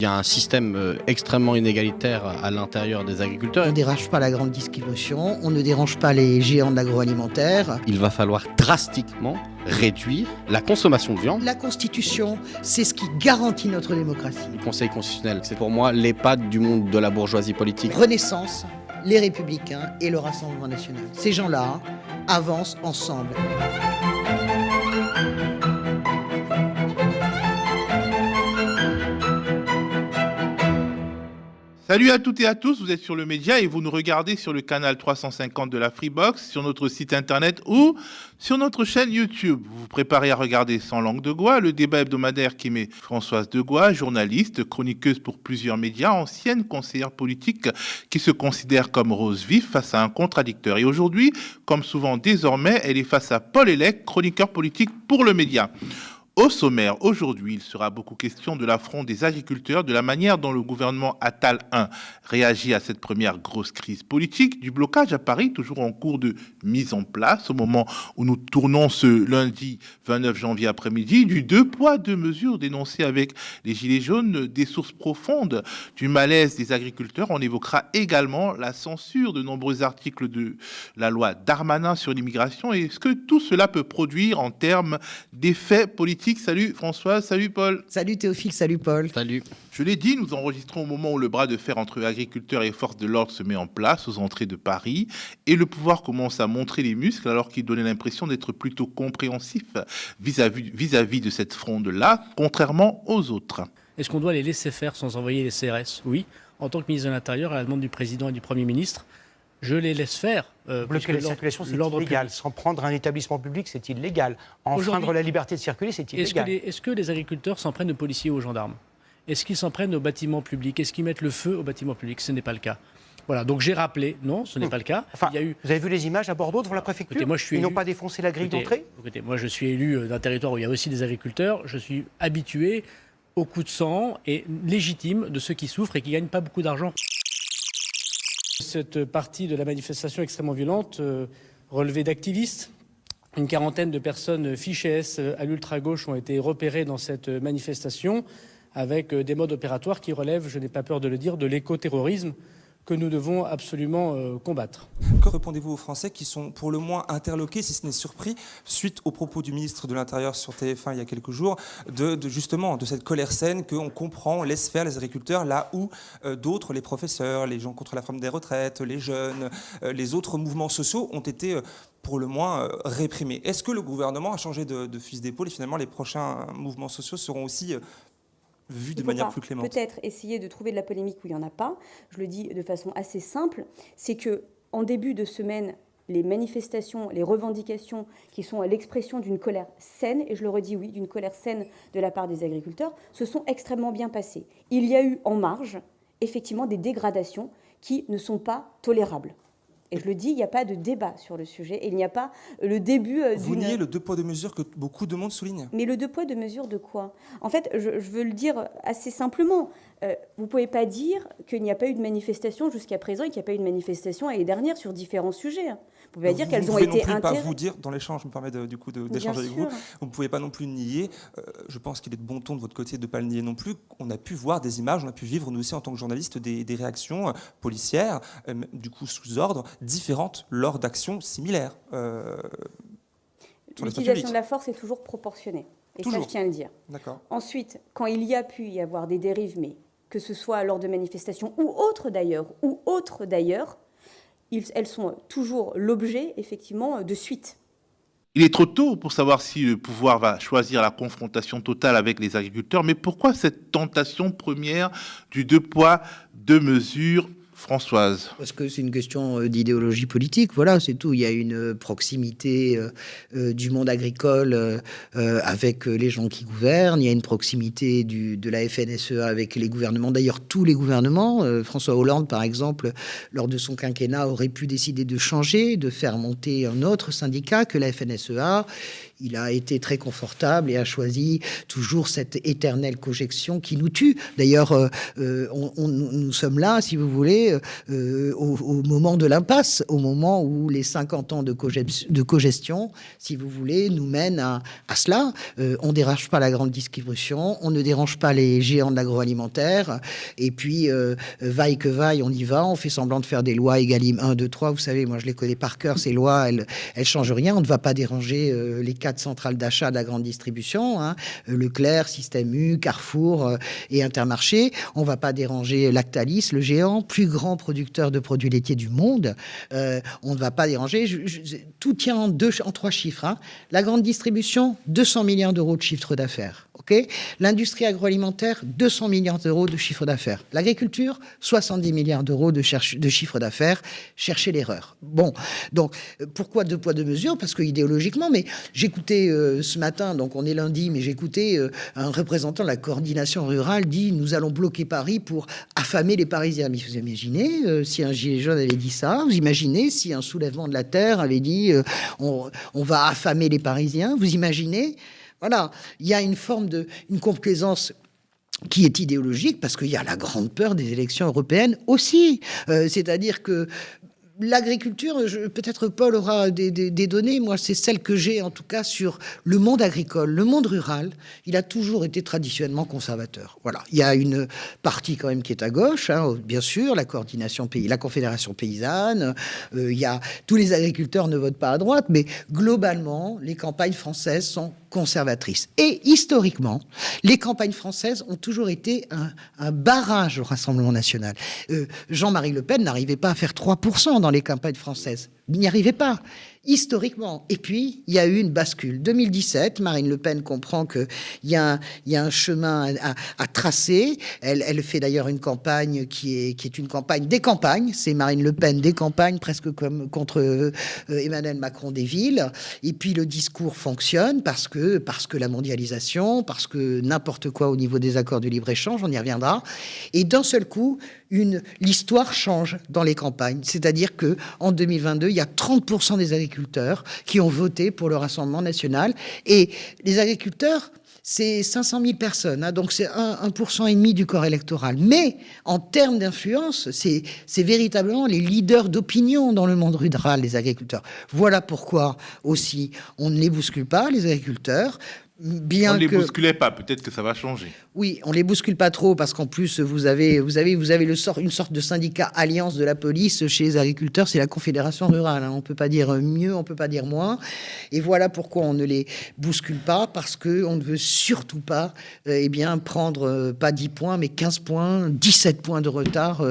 Il y a un système extrêmement inégalitaire à l'intérieur des agriculteurs. On ne dérange pas la grande distribution, on ne dérange pas les géants de l'agroalimentaire. Il va falloir drastiquement réduire la consommation de viande. La Constitution, c'est ce qui garantit notre démocratie. Le Conseil constitutionnel, c'est pour moi l'EHPAD du monde de la bourgeoisie politique. Renaissance, les Républicains et le Rassemblement national. Ces gens-là avancent ensemble. Salut à toutes et à tous, vous êtes sur le Média et vous nous regardez sur le canal 350 de la Freebox, sur notre site internet ou sur notre chaîne YouTube. Vous vous préparez à regarder Sans langue de Gois, le débat hebdomadaire qui met Françoise de Gois, journaliste, chroniqueuse pour plusieurs médias, ancienne conseillère politique qui se considère comme rose vif face à un contradicteur. Et aujourd'hui, comme souvent désormais, elle est face à Paul Hellec, chroniqueur politique pour le Média. Au sommaire, aujourd'hui, il sera beaucoup question de l'affront des agriculteurs, de la manière dont le gouvernement Attal I réagit à cette première grosse crise politique, du blocage à Paris, toujours en cours de mise en place, au moment où nous tournons ce lundi 29 janvier après-midi, du 2 poids, 2 mesures dénoncé avec les Gilets jaunes, des sources profondes du malaise des agriculteurs. On évoquera également la censure de nombreux articles de la loi Darmanin sur l'immigration et ce que tout cela peut produire en termes d'effets politiques. Salut Françoise, salut Paul. Salut Théophile, salut Paul. Salut. Je l'ai dit, nous enregistrons au moment où le bras de fer entre agriculteurs et forces de l'ordre se met en place aux entrées de Paris et le pouvoir commence à montrer les muscles alors qu'il donnait l'impression d'être plutôt compréhensif vis-à-vis de cette fronde-là, contrairement aux autres. Est-ce qu'on doit les laisser faire sans envoyer les CRS ? Oui. En tant que ministre de l'Intérieur, à la demande du Président et du Premier ministre, je les laisse faire. Bloquer la circulation, c'est illégal. S'en prendre un établissement public, c'est illégal. Enfreindre la liberté de circuler, c'est illégal. Est-ce que les agriculteurs s'en prennent aux policiers ou aux gendarmes ? Est-ce qu'ils s'en prennent aux bâtiments publics ? Est-ce qu'ils mettent le feu aux bâtiments publics ? Ce n'est pas le cas. Voilà, donc j'ai rappelé, non, ce n'est pas le cas. Enfin, vous avez vu les images à Bordeaux devant la préfecture ? Écoutez, moi, je suis Ils élu... n'ont pas défoncé la grille d'entrée ? Écoutez, moi je suis élu d'un territoire où il y a aussi des agriculteurs. Je suis habitué au coup de sang et légitime de ceux qui souffrent et qui ne gagnent pas beaucoup d'argent. Cette partie de la manifestation extrêmement violente relevée d'activistes. Une quarantaine de personnes fichées S à l'ultra-gauche ont été repérées dans cette manifestation avec des modes opératoires qui relèvent, je n'ai pas peur de le dire, de l'écoterrorisme que nous devons absolument combattre. Que répondez-vous aux Français qui sont pour le moins interloqués, si ce n'est surpris, suite aux propos du ministre de l'Intérieur sur TF1 il y a quelques jours, justement de cette colère saine qu'on comprend, on laisse faire les agriculteurs là où d'autres, les professeurs, les gens contre la réforme des retraites, les jeunes, les autres mouvements sociaux ont été pour le moins réprimés. Est-ce que le gouvernement a changé de fusil d'épaule et finalement les prochains mouvements sociaux seront aussi vu de manière plus clémente? Peut-être essayer de trouver de la polémique où il n'y en a pas. Je le dis de façon assez simple, c'est qu'en début de semaine, les manifestations, les revendications qui sont l'expression d'une colère saine, et je le redis oui, d'une colère saine de la part des agriculteurs, se sont extrêmement bien passées. Il y a eu en marge, effectivement, des dégradations qui ne sont pas tolérables. Et je le dis, il n'y a pas de débat sur le sujet et il n'y a pas le début Vous niez le 2 poids 2 mesures que beaucoup de monde souligne. Mais le 2 poids 2 mesures de quoi ? En fait, je veux le dire assez simplement. Vous ne pouvez pas dire qu'il n'y a pas eu de manifestation jusqu'à présent et qu'il n'y a pas eu de manifestation l'année dernière sur différents sujets. Vous ne pouvez pas dire qu'elles ont été intéressées. Vous ne pouvez pas vous dire, dans l'échange, je me permets d'échanger avec vous, vous ne pouvez pas non plus nier, je pense qu'il est de bon ton de votre côté de ne pas le nier non plus, on a pu voir des images, on a pu vivre nous aussi en tant que journalistes des réactions policières, du coup sous ordre, différentes lors d'actions similaires. L'utilisation de la force est toujours proportionnée. Et toujours. Ça, je tiens à le dire. D'accord. Ensuite, quand il y a pu y avoir des dérives, mais que ce soit lors de manifestations ou autres d'ailleurs, elles sont toujours l'objet, effectivement, de suites. Il est trop tôt pour savoir si le pouvoir va choisir la confrontation totale avec les agriculteurs, mais pourquoi cette tentation première du 2 poids, 2 mesures ? Françoise. Parce que c'est une question d'idéologie politique, voilà, c'est tout. Il y a une proximité du monde agricole avec les gens qui gouvernent, il y a une proximité de la FNSEA avec les gouvernements, d'ailleurs tous les gouvernements. François Hollande, par exemple, lors de son quinquennat, aurait pu décider de changer, de faire monter un autre syndicat que la FNSEA. il a été très confortable et a choisi toujours cette éternelle cogestion qui nous tue. D'ailleurs, nous sommes là, si vous voulez, au moment de l'impasse, au moment où les 50 ans de cogestion, si vous voulez, nous mènent à cela. On ne dérange pas la grande distribution, on ne dérange pas les géants de l'agroalimentaire, et puis, vaille que vaille, on y va, on fait semblant de faire des lois Egalim 1, 2, 3, vous savez, moi je les connais par cœur, ces lois, elles changent rien, on ne va pas déranger les 4 centrales d'achat de la grande distribution, hein, Leclerc, Système U, Carrefour et Intermarché, on ne va pas déranger Lactalis, le géant, plus grand producteur de produits laitiers du monde, on ne va pas déranger, tout tient en 3 chiffres, hein. La grande distribution, 200 milliards d'euros de chiffre d'affaires. Okay, l'industrie agroalimentaire, 200 milliards d'euros de chiffre d'affaires. L'agriculture, 70 milliards d'euros de chiffre d'affaires. Cherchez l'erreur. Bon, donc, pourquoi 2 poids 2 mesures? Parce que idéologiquement, mais j'écoutais ce matin, donc on est lundi, mais j'écoutais un représentant de la coordination rurale dit « Nous allons bloquer Paris pour affamer les Parisiens ». Mais vous imaginez si un gilet jaune avait dit ça? Vous imaginez si un soulèvement de la terre avait dit on va affamer les Parisiens? Vous imaginez? Voilà, il y a une forme une complaisance qui est idéologique parce qu'il y a la grande peur des élections européennes aussi. C'est-à-dire que l'agriculture, peut-être Paul aura des données, moi c'est celle que j'ai en tout cas sur le monde agricole. Le monde rural, il a toujours été traditionnellement conservateur. Voilà, il y a une partie quand même qui est à gauche, hein, bien sûr, la Confédération paysanne, il y a tous les agriculteurs ne votent pas à droite, mais globalement, les campagnes françaises sont conservatrices. Et historiquement, les campagnes françaises ont toujours été un barrage au Rassemblement national. Jean-Marie Le Pen n'arrivait pas à faire 3% dans les campagnes françaises. Il n'y arrivait pas, historiquement. Et puis, il y a eu une bascule. 2017, Marine Le Pen comprend qu'il y a un chemin à tracer. Elle fait d'ailleurs une campagne qui est une campagne des campagnes. C'est Marine Le Pen des campagnes, presque comme contre Emmanuel Macron des villes. Et puis, le discours fonctionne parce que la mondialisation, parce que n'importe quoi au niveau des accords de libre-échange, on y reviendra. Et d'un seul coup, l'histoire change dans les campagnes. C'est-à-dire qu'en 2022, il y a 30% des agriculteurs qui ont voté pour le Rassemblement national. Et les agriculteurs, c'est 500 000 personnes, hein, donc c'est 1,5% du corps électoral. Mais en termes d'influence, c'est véritablement les leaders d'opinion dans le monde rural, les agriculteurs. Voilà pourquoi aussi on ne les bouscule pas, les agriculteurs. On ne les bousculait pas, peut-être que ça va changer. Oui, on les bouscule pas trop parce qu'en plus vous avez une sorte de syndicat alliance de la police chez les agriculteurs, c'est la Confédération rurale. Hein. On peut pas dire mieux, on peut pas dire moins. Et voilà pourquoi on ne les bouscule pas, parce que on ne veut surtout pas, prendre pas 10 points mais 15 points, 17 points de retard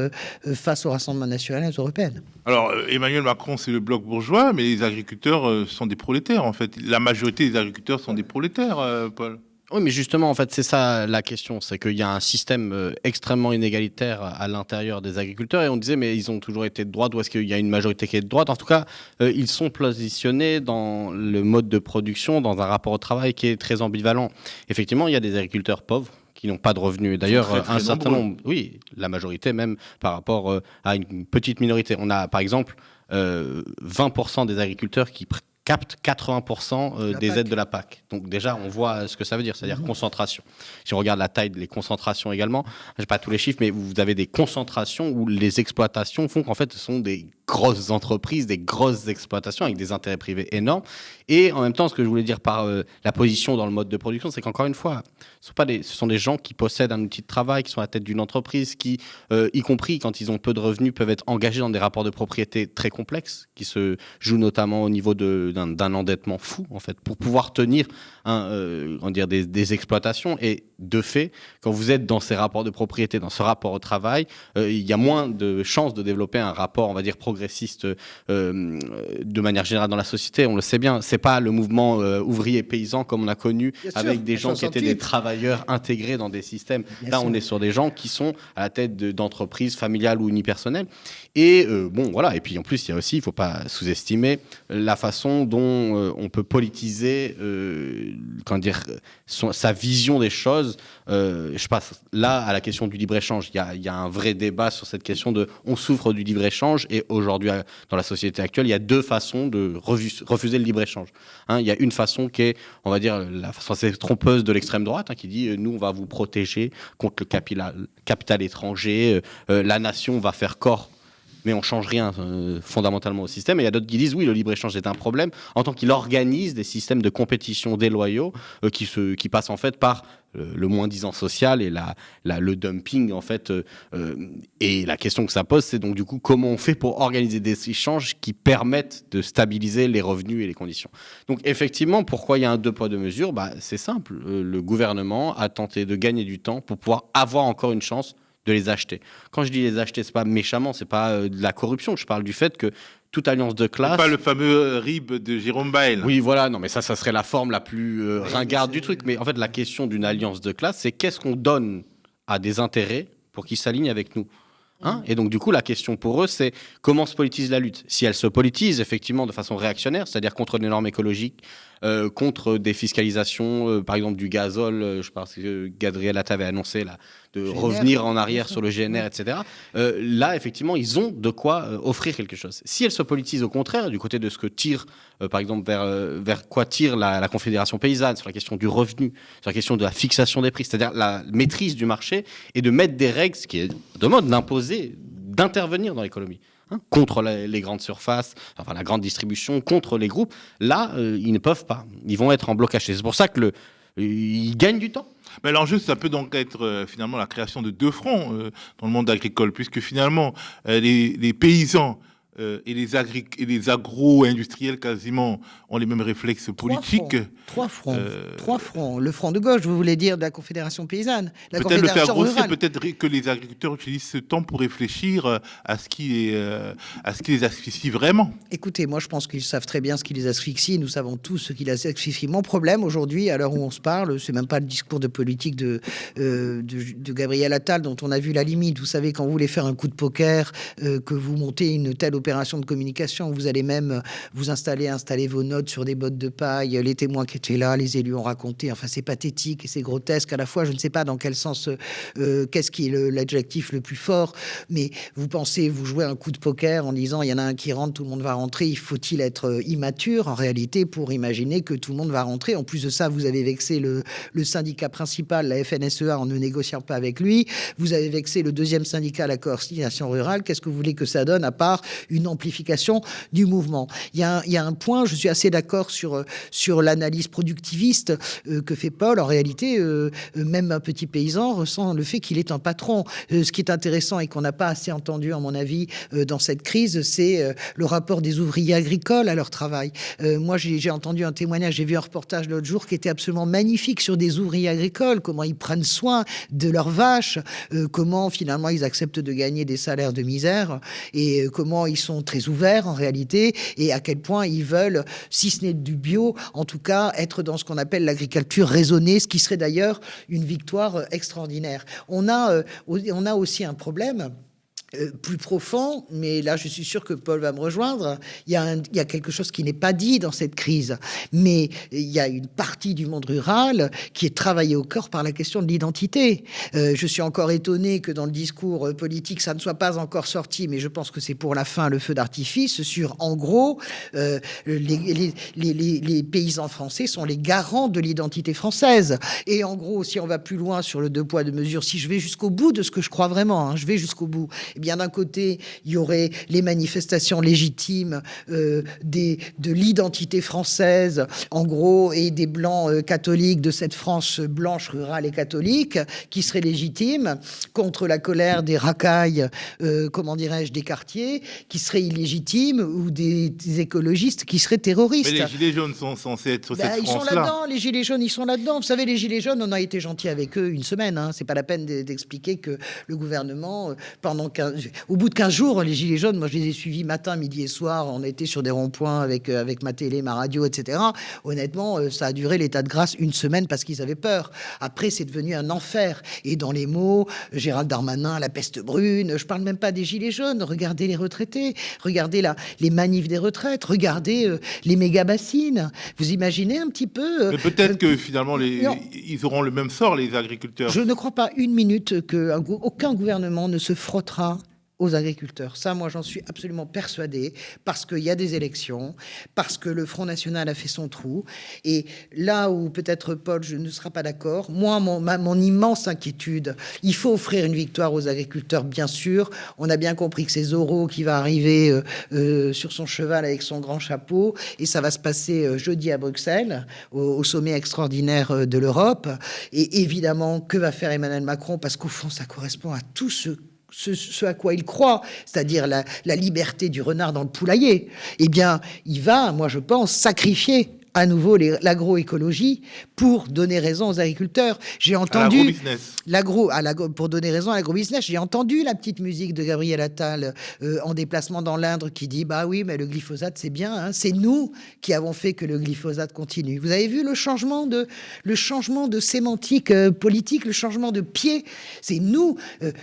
face au Rassemblement national et aux européennes. Alors, Emmanuel Macron, c'est le bloc bourgeois, mais les agriculteurs sont des prolétaires, en fait. La majorité des agriculteurs sont des prolétaires, Paul. Oui, mais justement, en fait, c'est ça la question. C'est qu'il y a un système extrêmement inégalitaire à l'intérieur des agriculteurs. Et on disait, mais ils ont toujours été de droite, ou est-ce qu'il y a une majorité qui est de droite? En tout cas, ils sont positionnés dans le mode de production, dans un rapport au travail qui est très ambivalent. Effectivement, il y a des agriculteurs pauvres qui n'ont pas de revenus. D'ailleurs, un certain nombre, oui, la majorité même, par rapport à une petite minorité. On a, par exemple, 20% des agriculteurs qui captent 80% des aides de la PAC. Donc déjà, on voit ce que ça veut dire, c'est-à-dire concentration. Si on regarde la taille des concentrations également, je n'ai pas tous les chiffres, mais vous avez des concentrations où les exploitations font qu'en fait, ce sont des grosses entreprises, des grosses exploitations avec des intérêts privés énormes. Et en même temps, ce que je voulais dire par la position dans le mode de production, c'est qu'encore une fois, ce sont des gens qui possèdent un outil de travail, qui sont à la tête d'une entreprise, qui, y compris quand ils ont peu de revenus, peuvent être engagés dans des rapports de propriété très complexes, qui se jouent notamment au niveau d'un endettement fou, en fait, pour pouvoir tenir des exploitations. Et de fait, quand vous êtes dans ces rapports de propriété, dans ce rapport au travail, il y a moins de chances de développer un rapport, on va dire, progressiste de manière générale dans la société. On le sait bien, c'est pas le mouvement ouvrier paysan comme on a connu, bien avec sûr, des gens qui étaient des travailleurs intégrés dans des systèmes. Bien Là, sûr. On est sur des gens qui sont à la tête d'entreprises familiales ou unipersonnelles. Et voilà. Et puis en plus, il y a aussi, il ne faut pas sous-estimer la façon dont on peut politiser, sa vision des choses. Je passe là à la question du libre-échange. Il y a un vrai débat sur cette question de on souffre du libre-échange et aujourd'hui, aujourd'hui dans la société actuelle, il y a deux façons de refuser le libre-échange. Il y a une façon qui est, on va dire, la façon assez trompeuse de l'extrême droite, qui dit nous, on va vous protéger contre le capital étranger, la nation va faire corps, mais on ne change rien fondamentalement au système. Et il y a d'autres qui disent oui, le libre-échange est un problème en tant qu'il organise des systèmes de compétition déloyaux qui passent en fait par le moins-disant social et le dumping en fait. Et la question que ça pose, c'est donc du coup comment on fait pour organiser des échanges qui permettent de stabiliser les revenus et les conditions. Donc effectivement, pourquoi il y a un deux poids deux mesures ? C'est simple. Le gouvernement a tenté de gagner du temps pour pouvoir avoir encore une chance de les acheter. Quand je dis les acheter, c'est pas méchamment, c'est pas de la corruption. Je parle du fait que toute alliance de classe... Pas le fameux RIB de Jérôme Bael. Oui, voilà, non, mais ça serait la forme la plus ringarde du truc. Mais en fait, la question d'une alliance de classe, c'est qu'est-ce qu'on donne à des intérêts pour qu'ils s'alignent avec nous ? Et donc, du coup, la question pour eux, c'est comment se politise la lutte ? Si elle se politise, effectivement, de façon réactionnaire, c'est-à-dire contre les normes écologiques, contre des fiscalisations, par exemple du gazole, je pense que Gabriel Attal avait annoncé là, de GNR, revenir en arrière sur le GNR, etc. Là, effectivement, ils ont de quoi offrir quelque chose. Si elle se politise au contraire, du côté de ce que tire, par exemple, vers quoi tire la Confédération paysanne, sur la question du revenu, sur la question de la fixation des prix, c'est-à-dire la maîtrise du marché et de mettre des règles, ce qui est de mode, d'imposer, d'intervenir dans l'économie. Contre les grandes surfaces, enfin la grande distribution, contre les groupes. Là, ils ne peuvent pas. Ils vont être en blocage. C'est pour ça que ils gagnent du temps. Mais l'enjeu, ça peut donc être finalement la création de deux fronts dans le monde agricole, puisque finalement, les paysans et les agro-industriels quasiment ont les mêmes réflexes politiques. Trois fronts. Le front de gauche, vous voulez dire, de la Confédération paysanne, la peut-être le faire grossir, rurale. peut-être que les agriculteurs utilisent ce temps pour réfléchir à ce qui les asphyxie vraiment. Écoutez, moi je pense qu'ils savent très bien ce qui les asphyxie. Nous savons tous ce qui les asphyxie. Mon problème aujourd'hui, à l'heure où on se parle, c'est même pas le discours de politique de Gabriel Attal dont on a vu la limite. Vous savez, quand vous voulez faire un coup de poker, que vous montez une telle opération de communication, vous allez même vous installer vos notes sur des bottes de paille, les témoins qui étaient là, les élus ont raconté, enfin c'est pathétique et c'est grotesque à la fois, je ne sais pas dans quel sens, qu'est-ce qui est l'adjectif le plus fort, mais vous jouez un coup de poker en disant il y en a un qui rentre, tout le monde va rentrer, faut-il être immature en réalité pour imaginer que tout le monde va rentrer? En plus de ça, vous avez vexé le syndicat principal, la FNSEA, en ne négociant pas avec lui, vous avez vexé le deuxième syndicat, la coordination rurale, qu'est-ce que vous voulez que ça donne à part une amplification du mouvement? Il y a un point, je suis assez d'accord sur l'analyse productiviste que fait Paul. En réalité, même un petit paysan ressent le fait qu'il est un patron. Ce qui est intéressant et qu'on n'a pas assez entendu, à mon avis, dans cette crise, c'est le rapport des ouvriers agricoles à leur travail. Moi, j'ai entendu un témoignage, j'ai vu un reportage l'autre jour qui était absolument magnifique sur des ouvriers agricoles, comment ils prennent soin de leurs vaches, comment finalement ils acceptent de gagner des salaires de misère et comment ils sont très ouverts en réalité et à quel point ils veulent, si ce n'est du bio, en tout cas être dans ce qu'on appelle l'agriculture raisonnée, ce qui serait d'ailleurs une victoire extraordinaire. On a aussi un problème plus profond, mais là je suis sûr que Paul va me rejoindre. Il y a quelque chose qui n'est pas dit dans cette crise, mais il y a une partie du monde rural qui est travaillée au corps par la question de l'identité. Je suis encore étonné que dans le discours politique ça ne soit pas encore sorti, mais je pense que c'est pour la fin le feu d'artifice sur, en gros, les paysans français sont les garants de l'identité française. Et en gros, si on va plus loin sur le deux poids deux mesures, si je vais jusqu'au bout de ce que je crois vraiment, je vais jusqu'au bout. Eh bien, d'un côté, il y aurait les manifestations légitimes de l'identité française, en gros, et des blancs catholiques de cette France blanche, rurale et catholique, qui seraient légitimes contre la colère des racailles, des quartiers, qui seraient illégitimes, ou des écologistes qui seraient terroristes. Mais les gilets jaunes sont censés être sur cette France-là. Ils sont là-dedans, les gilets jaunes, ils sont là-dedans. Vous savez, les gilets jaunes, on a été gentil avec eux une semaine. C'est pas la peine d'expliquer que le gouvernement, au bout de 15 jours, les gilets jaunes, moi je les ai suivis matin, midi et soir, on était sur des ronds-points avec ma télé, ma radio, etc. Honnêtement, ça a duré l'état de grâce une semaine parce qu'ils avaient peur. Après, c'est devenu un enfer. Et dans les mots, Gérald Darmanin, la peste brune, je parle même pas des gilets jaunes, regardez les retraités, regardez les manifs des retraites, regardez les méga-bassines. Vous imaginez un petit peu... Mais peut-être que finalement, ils auront le même sort, les agriculteurs. Je ne crois pas une minute qu'aucun gouvernement ne se frottera aux agriculteurs. Ça, moi, j'en suis absolument persuadé, parce qu'il y a des élections, parce que le Front National a fait son trou. Et là où peut-être Paul ne sera pas d'accord, moi, mon immense inquiétude, il faut offrir une victoire aux agriculteurs, bien sûr. On a bien compris que c'est Zorro qui va arriver sur son cheval avec son grand chapeau, et ça va se passer jeudi à Bruxelles, au sommet extraordinaire de l'Europe. Et évidemment, que va faire Emmanuel Macron? Parce qu'au fond, ça correspond à tout ce à quoi il croit, c'est-à-dire la liberté du renard dans le poulailler. Eh bien, il va, moi je pense, sacrifier à nouveau l'agroécologie pour donner raison aux agriculteurs. J'ai entendu pour donner raison à l'agrobusiness. J'ai entendu la petite musique de Gabriel Attal en déplacement dans l'Indre qui dit bah oui, mais le glyphosate c'est bien, hein, c'est nous qui avons fait que le glyphosate continue. Vous avez vu le changement de sémantique politique, le changement de pied. C'est nous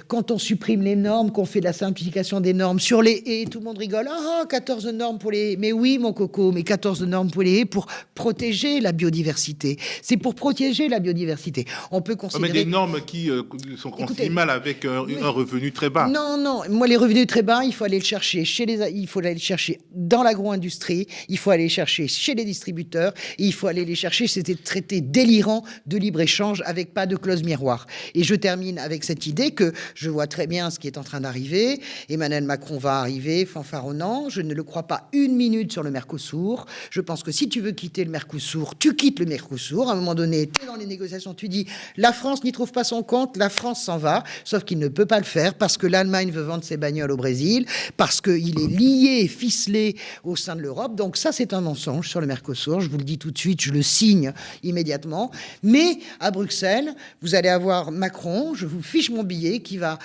quand on supprime les normes, qu'on fait de la simplification des normes sur les haies, tout le monde rigole. 14 normes pour les haies. Mais oui, mon coco, mais 14 normes pour les haies pour protéger la biodiversité. C'est pour protéger la biodiversité. On peut considérer... Mais des normes qui sont consignées mal avec un revenu très bas. Non. Moi, les revenus très bas, il faut aller le chercher il faut aller le chercher dans l'agro-industrie, il faut aller le chercher chez les distributeurs, et il faut aller les chercher chez ces traités délirants de libre-échange avec pas de clause miroir. Et je termine avec cette idée que je vois très bien ce qui est en train d'arriver. Emmanuel Macron va arriver fanfaronnant. Je ne le crois pas une minute sur le Mercosur. Je pense que si tu veux quitter le Mercosur, tu quittes le Mercosur. À un moment donné, tu es dans les négociations, tu dis la France n'y trouve pas son compte, la France s'en va, sauf qu'il ne peut pas le faire parce que l'Allemagne veut vendre ses bagnoles au Brésil, parce qu'il est lié et ficelé au sein de l'Europe. Donc ça, c'est un mensonge sur le Mercosur. Je vous le dis tout de suite, je le signe immédiatement. Mais à Bruxelles, vous allez avoir Macron, je vous fiche mon billet, qui va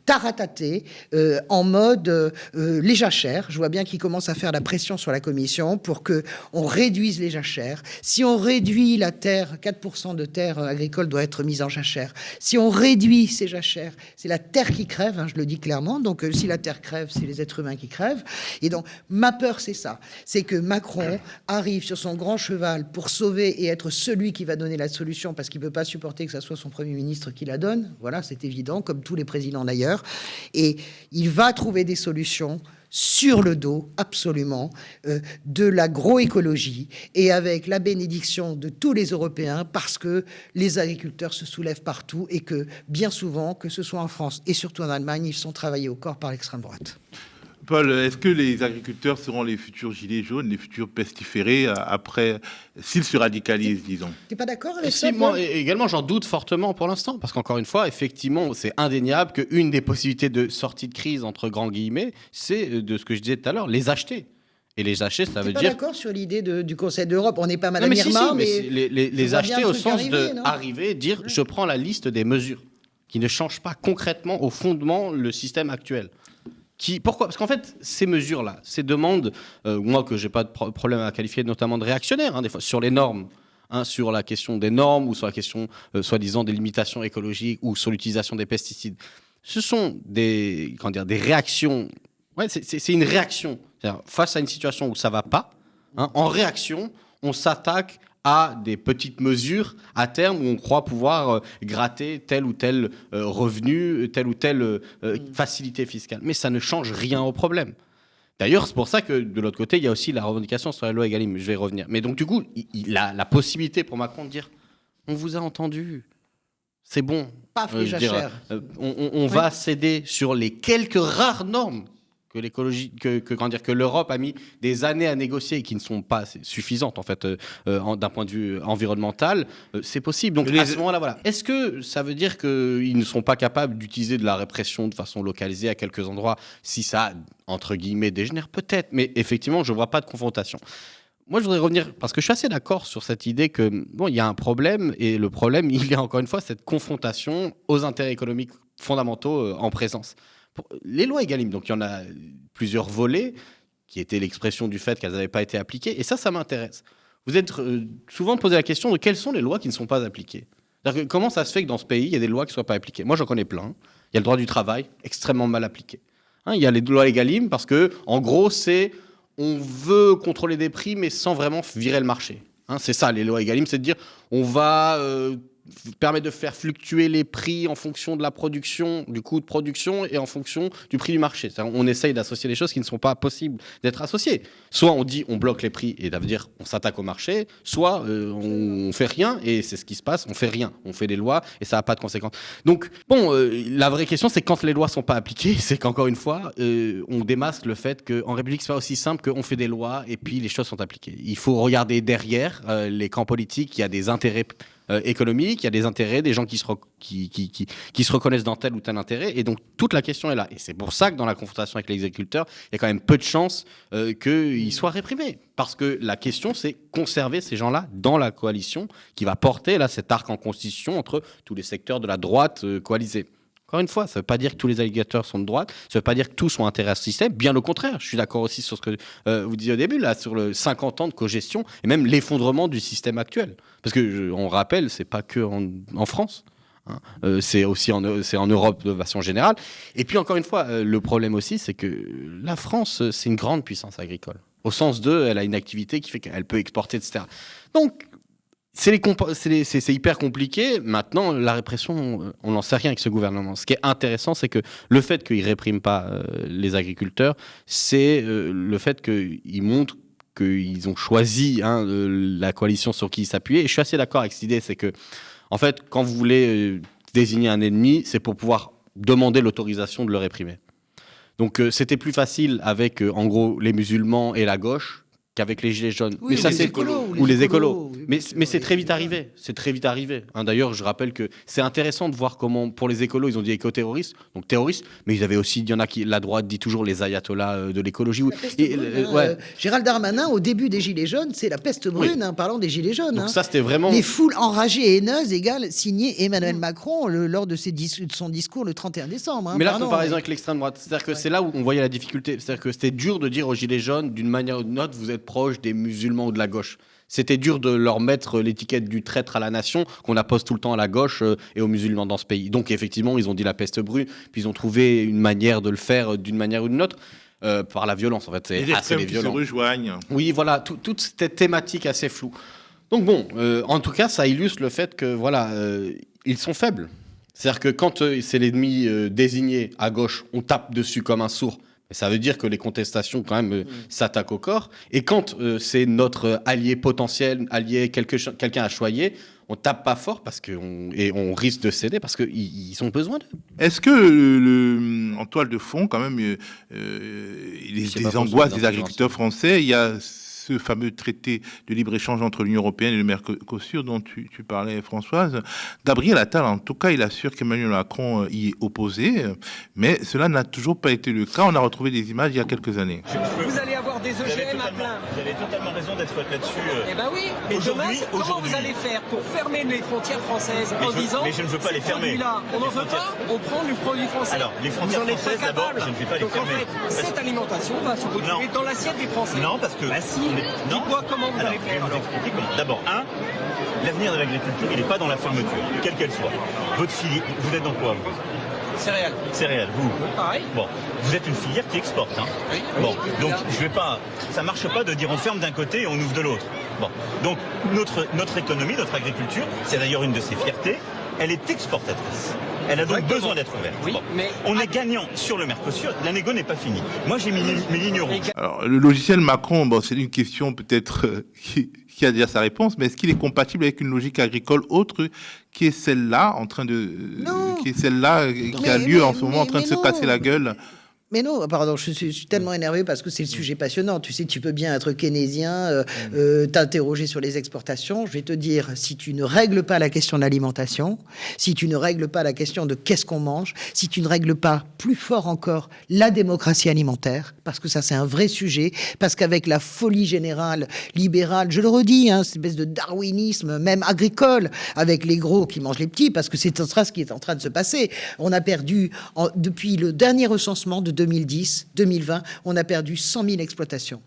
taratater en mode les jachères. Je vois bien qu'il commence à faire la pression sur la Commission pour qu'on réduise les jachères. Si on réduit la terre, 4% de terre agricole doit être mise en jachère. Si on réduit ces jachères, c'est la terre qui crève, hein, je le dis clairement. Donc si la terre crève, c'est les êtres humains qui crèvent. Et donc ma peur, c'est ça. C'est que Macron arrive sur son grand cheval pour sauver et être celui qui va donner la solution, parce qu'il ne peut pas supporter que ça soit son Premier ministre qui la donne. Voilà, c'est évident, comme tous les présidents d'ailleurs. Et il va trouver des solutions sur le dos, absolument, de l'agroécologie, et avec la bénédiction de tous les Européens, parce que les agriculteurs se soulèvent partout et que, bien souvent, que ce soit en France et surtout en Allemagne, ils sont travaillés au corps par l'extrême droite. Paul, est-ce que les agriculteurs seront les futurs gilets jaunes, les futurs pestiférés après, s'ils se radicalisent, disons? Tu n'es pas d'accord avec ça? Moi, également, j'en doute fortement pour l'instant, parce qu'encore une fois, effectivement, c'est indéniable qu'une des possibilités de sortie de crise, entre grands guillemets, c'est, de ce que je disais tout à l'heure, les acheter. Et les acheter, ça veut dire... Tu n'es pas d'accord sur l'idée du Conseil d'Europe? On n'est pas Madame Irma, mais les acheter au sens d'arriver, dire je prends la liste des mesures qui ne changent pas concrètement au fondement le système actuel. Pourquoi? Parce qu'en fait, ces mesures-là, ces demandes, moi que j'ai pas de problème à qualifier notamment de réactionnaires, hein, des fois, sur les normes, hein, sur la question des normes ou sur la question, soi-disant, des limitations écologiques ou sur l'utilisation des pesticides, ce sont des réactions. Ouais, c'est une réaction. C'est-à-dire, face à une situation où ça va pas, hein, en réaction, on s'attaque à des petites mesures à terme où on croit pouvoir gratter tel ou tel revenu, telle ou telle facilité fiscale. Mais ça ne change rien au problème. D'ailleurs, c'est pour ça que de l'autre côté, il y a aussi la revendication sur la loi Egalim. Je vais y revenir. Mais donc, du coup, il a la possibilité pour Macron de dire on vous a entendu. C'est bon. Paf, les jachères. On va céder sur les quelques rares normes que l'Europe a mis des années à négocier et qui ne sont pas suffisantes en fait d'un point de vue environnemental, c'est possible. Donc à ce moment-là, voilà. Est-ce que ça veut dire qu'ils ne sont pas capables d'utiliser de la répression de façon localisée à quelques endroits si ça, entre guillemets, dégénère? Peut-être, mais effectivement, je ne vois pas de confrontation. Moi, je voudrais revenir, parce que je suis assez d'accord sur cette idée que, bon, il y a un problème, et le problème, il y a encore une fois cette confrontation aux intérêts économiques fondamentaux en présence. Les lois Egalim, donc il y en a plusieurs volets qui étaient l'expression du fait qu'elles n'avaient pas été appliquées. Et ça m'intéresse. Vous êtes souvent posé la question de quelles sont les lois qui ne sont pas appliquées. C'est-à-dire que comment ça se fait que dans ce pays, il y a des lois qui ne soient pas appliquées? Moi, j'en connais plein. Il y a le droit du travail, extrêmement mal appliqué. Hein, il y a les lois Egalim parce que, en gros, on veut contrôler des prix, mais sans vraiment virer le marché. Hein, c'est ça, les lois Egalim, c'est de dire on va permet de faire fluctuer les prix en fonction de la production, du coût de production et en fonction du prix du marché. On essaye d'associer des choses qui ne sont pas possibles d'être associées. Soit on dit on bloque les prix et ça veut dire on s'attaque au marché, soit on fait rien et c'est ce qui se passe, on fait rien, on fait des lois et ça n'a pas de conséquences. Donc bon, la vraie question c'est quand les lois sont pas appliquées, c'est qu'encore une fois on démasque le fait qu'en République c'est pas aussi simple qu'on fait des lois et puis les choses sont appliquées. Il faut regarder derrière les camps politiques, il y a des intérêts économiques, il y a des intérêts, des gens qui se reconnaissent dans tel ou tel intérêt, et donc toute la question est là. Et c'est pour ça que dans la confrontation avec les agriculteurs, il y a quand même peu de chances qu'ils soient réprimés. Parce que la question, c'est conserver ces gens-là dans la coalition qui va porter là, cet arc en constitution entre tous les secteurs de la droite coalisée. Encore une fois, ça ne veut pas dire que tous les agriculteurs sont de droite, ça ne veut pas dire que tous ont intérêt à ce système, bien au contraire. Je suis d'accord aussi sur ce que vous disiez au début, là, sur le 50 ans de cogestion et même l'effondrement du système actuel. Parce qu'on rappelle, ce n'est pas que en France, hein. C'est aussi en Europe de façon générale. Et puis encore une fois, le problème aussi, c'est que la France, c'est une grande puissance agricole. Au sens elle a une activité qui fait qu'elle peut exporter, etc. Donc, c'est hyper compliqué. Maintenant, la répression, on n'en sait rien avec ce gouvernement. Ce qui est intéressant, c'est que le fait qu'il ne réprime pas les agriculteurs, c'est le fait qu'ils montrent qu'ils ont choisi la coalition sur qui ils s'appuyaient. Et je suis assez d'accord avec cette idée, c'est que, en fait, quand vous voulez désigner un ennemi, c'est pour pouvoir demander l'autorisation de le réprimer. Donc, c'était plus facile avec, en gros, les musulmans et la gauche qu'avec les gilets jaunes. Oui, mais ça, les c'est écolos, ou les écolos. oui, Mais c'est très vite arrivé. C'est très vite arrivé. D'ailleurs, je rappelle que c'est intéressant de voir comment, pour les écolos, ils ont dit éco-terroristes, donc terroristes, mais ils avaient aussi, il y en a qui, la droite dit toujours les ayatollahs de l'écologie. Gérald Darmanin, au début des gilets jaunes, c'est la peste brune, parlant des gilets jaunes. Donc ça, c'était vraiment... Les foules enragées et haineuses égale signé Emmanuel Macron lors de son discours le 31 décembre. Mais la comparaison avec l'extrême droite, c'est-à-dire que c'est là où on voyait la difficulté. C'est-à-dire que c'était dur de dire aux gilets jaunes, d'une manière ou d'une autre, vous êtes proche des musulmans ou de la gauche. C'était dur de leur mettre l'étiquette du traître à la nation qu'on appose tout le temps à la gauche et aux musulmans dans ce pays. Donc effectivement, ils ont dit la peste brune, puis ils ont trouvé une manière de le faire d'une manière ou d'une autre. Par la violence, en fait. C'est assez les violents. Se rejoignent. Oui, voilà, toute cette thématique assez floue. Donc bon, en tout cas, ça illustre le fait que, voilà, ils sont faibles. C'est-à-dire que quand c'est l'ennemi désigné à gauche, on tape dessus comme un sourd. Ça veut dire que les contestations, quand même, s'attaquent au corps. Et quand c'est notre allié potentiel, quelqu'un à choyer, on tape pas fort et on risque de céder parce qu'ils ont besoin d'eux. Est-ce que, en toile de fond, quand même, les angoisses des agriculteurs français, il y a ce fameux traité de libre-échange entre l'Union européenne et le Mercosur dont tu parlais, Françoise. Gabriel Attal, en tout cas, il assure qu'Emmanuel Macron y est opposé, mais cela n'a toujours pas été le cas. On a retrouvé des images il y a quelques années. Vous allez avoir des OGM à plein. Vous avez totalement raison d'être là-dessus. Eh ben oui, mais demain, comment vous allez faire pour fermer les frontières françaises en disant... Mais je ne veux pas les fermer. On n'en veut pas, on prend du produit français. Alors, les frontières françaises, d'abord, je ne vais pas les fermer. Donc en fait, cette alimentation va se retrouver dans l'assiette des Français. Non, parce que... Bah si, dites-moi comment vous allez faire. Je vais vous expliquer comment. D'abord, l'avenir de l'agriculture, il n'est pas dans la fermeture, quelle qu'elle soit. Votre filière, vous êtes dans quoi, vous ? Céréales, vous. Pareil. Bon, vous êtes une filière qui exporte, hein. Oui. Bon, donc ça marche pas de dire on ferme d'un côté et on ouvre de l'autre. Bon, donc notre économie, notre agriculture, c'est d'ailleurs une de ses fiertés, elle est exportatrice. Elle a donc besoin d'être ouverte. Oui, bon. mais on est gagnant sur le Mercosur, la négo n'est pas finie. Moi j'ai mis mes lignes rouges. Alors le logiciel Macron, c'est une question peut-être qui a déjà sa réponse, mais est-ce qu'il est compatible avec une logique agricole autre qui est celle-là, qui a lieu en ce moment en train de se casser la gueule? Mais non, pardon, je suis tellement énervé parce que c'est le sujet passionnant. Tu sais, tu peux bien être keynésien, t'interroger sur les exportations. Je vais te dire, si tu ne règles pas la question de l'alimentation, si tu ne règles pas la question de qu'est-ce qu'on mange, si tu ne règles pas, plus fort encore, la démocratie alimentaire, parce que ça, c'est un vrai sujet, parce qu'avec la folie générale libérale, je le redis, cette espèce de darwinisme, même agricole, avec les gros qui mangent les petits, parce que c'est ce qui est en train de se passer. On a perdu, depuis le dernier recensement de 2010, 2020, on a perdu 100 000 exploitations.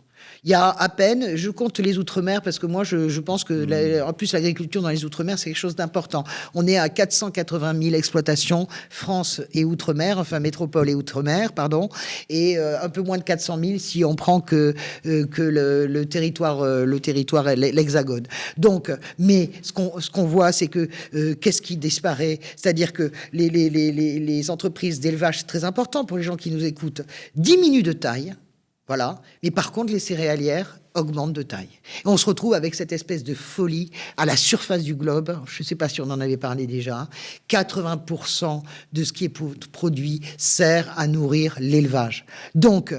Il y a à peine, je compte les Outre-mer parce que moi, je pense que, en plus, l'agriculture dans les Outre-mer, c'est quelque chose d'important. On est à 480 000 exploitations, France et Outre-mer, enfin métropole et Outre-mer, pardon, et un peu moins de 400 000 si on prend que le territoire, l'Hexagone. Donc, mais ce qu'on voit, c'est que qu'est-ce qui disparaît? C'est-à-dire que les entreprises d'élevage, c'est très important pour les gens qui nous écoutent, diminuent de taille. Voilà. Mais par contre, les céréalières augmentent de taille. Et on se retrouve avec cette espèce de folie à la surface du globe. Je ne sais pas si on en avait parlé déjà. 80% de ce qui est produit sert à nourrir l'élevage. Donc,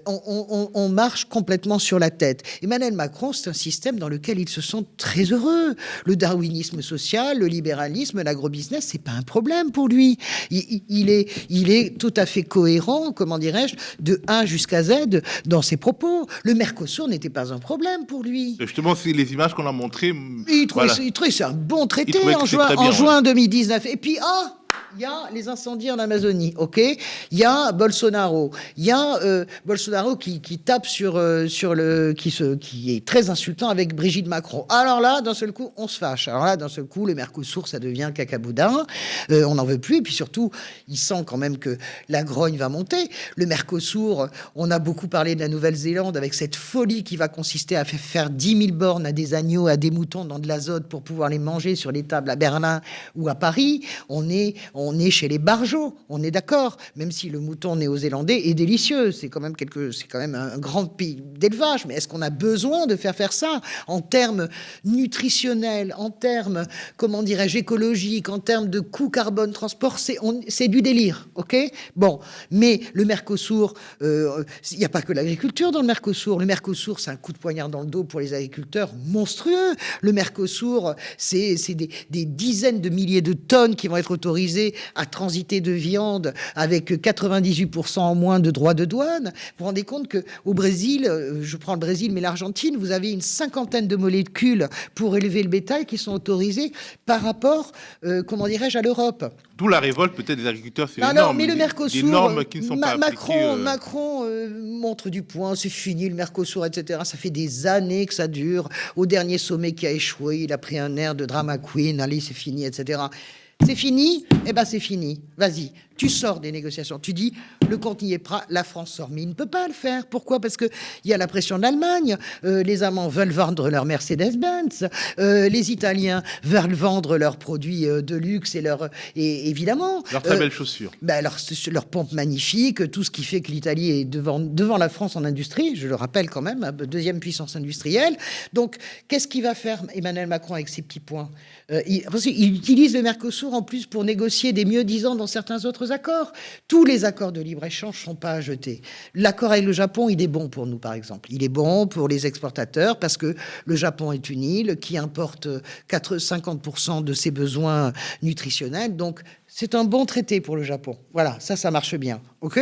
on marche complètement sur la tête. Emmanuel Macron, c'est un système dans lequel il se sent très heureux. Le darwinisme social, le libéralisme, l'agrobusiness, c'est pas un problème pour lui. Il est tout à fait cohérent, comment dirais-je, de A jusqu'à Z dans ses propos. Le Mercosur n'était pas un problème pour lui. Justement, c'est les images qu'on a montrées. Il trouvait c'est un bon traité en juin 2019. Et puis, il y a les incendies en Amazonie, ok. Il y a Bolsonaro. Il y a Bolsonaro qui tape qui est très insultant avec Brigitte Macron. Alors là, d'un seul coup, on se fâche. Alors là, d'un seul coup, le Mercosur, ça devient cacaboudin. On n'en veut plus. Et puis surtout, il sent quand même que la grogne va monter. Le Mercosur, on a beaucoup parlé de la Nouvelle-Zélande avec cette folie qui va consister à faire 10 000 bornes à des agneaux, à des moutons dans de l'azote pour pouvoir les manger sur les tables à Berlin ou à Paris. On est chez les barjots, on est d'accord, même si le mouton néo-zélandais est délicieux, c'est quand même un grand pays d'élevage, mais est-ce qu'on a besoin de faire ça en termes nutritionnels, en termes, comment dirais-je, écologiques, en termes de coût carbone transport, c'est du délire, ok? Bon, mais le Mercosur, il n'y a pas que l'agriculture dans le Mercosur. Le Mercosur, c'est un coup de poignard dans le dos pour les agriculteurs monstrueux. Le Mercosur, c'est des dizaines de milliers de tonnes qui vont être autorisées à transiter de viande avec 98% en moins de droits de douane. Vous vous rendez compte qu'au Brésil, je prends le Brésil, mais l'Argentine, vous avez une 50aine de molécules pour élever le bétail qui sont autorisées par rapport, comment dirais-je, à l'Europe. D'où la révolte peut-être des agriculteurs, c'est les normes. Mais le Mercosur, des normes qui ne sont pas appliquées. Macron montre du poing, c'est fini le Mercosur, etc. Ça fait des années que ça dure. Au dernier sommet qui a échoué, il a pris un air de drama queen, allez, c'est fini, etc. C'est fini? Eh ben c'est fini. Vas-y, tu sors des négociations. Tu dis, le compte n'y est pas, la France sort. Mais il ne peut pas le faire. Pourquoi? Parce qu'il y a la pression de l'Allemagne. Les Allemands veulent vendre leur Mercedes-Benz. Les Italiens veulent vendre leurs produits de luxe et évidemment... Leurs très belles chaussures. Leurs pompes magnifiques, tout ce qui fait que l'Italie est devant la France en industrie. Je le rappelle quand même, deuxième puissance industrielle. Donc, qu'est-ce qu'il va faire Emmanuel Macron avec ces petits points? Il utilise le Mercosur en plus pour négocier des mieux-disants dans certains autres accords. Tous les accords de libre-échange ne sont pas à jeter. L'accord avec le Japon, il est bon pour nous, par exemple. Il est bon pour les exportateurs parce que le Japon est une île qui importe 50% de ses besoins nutritionnels. Donc, c'est un bon traité pour le Japon. Voilà, ça marche bien. OK ?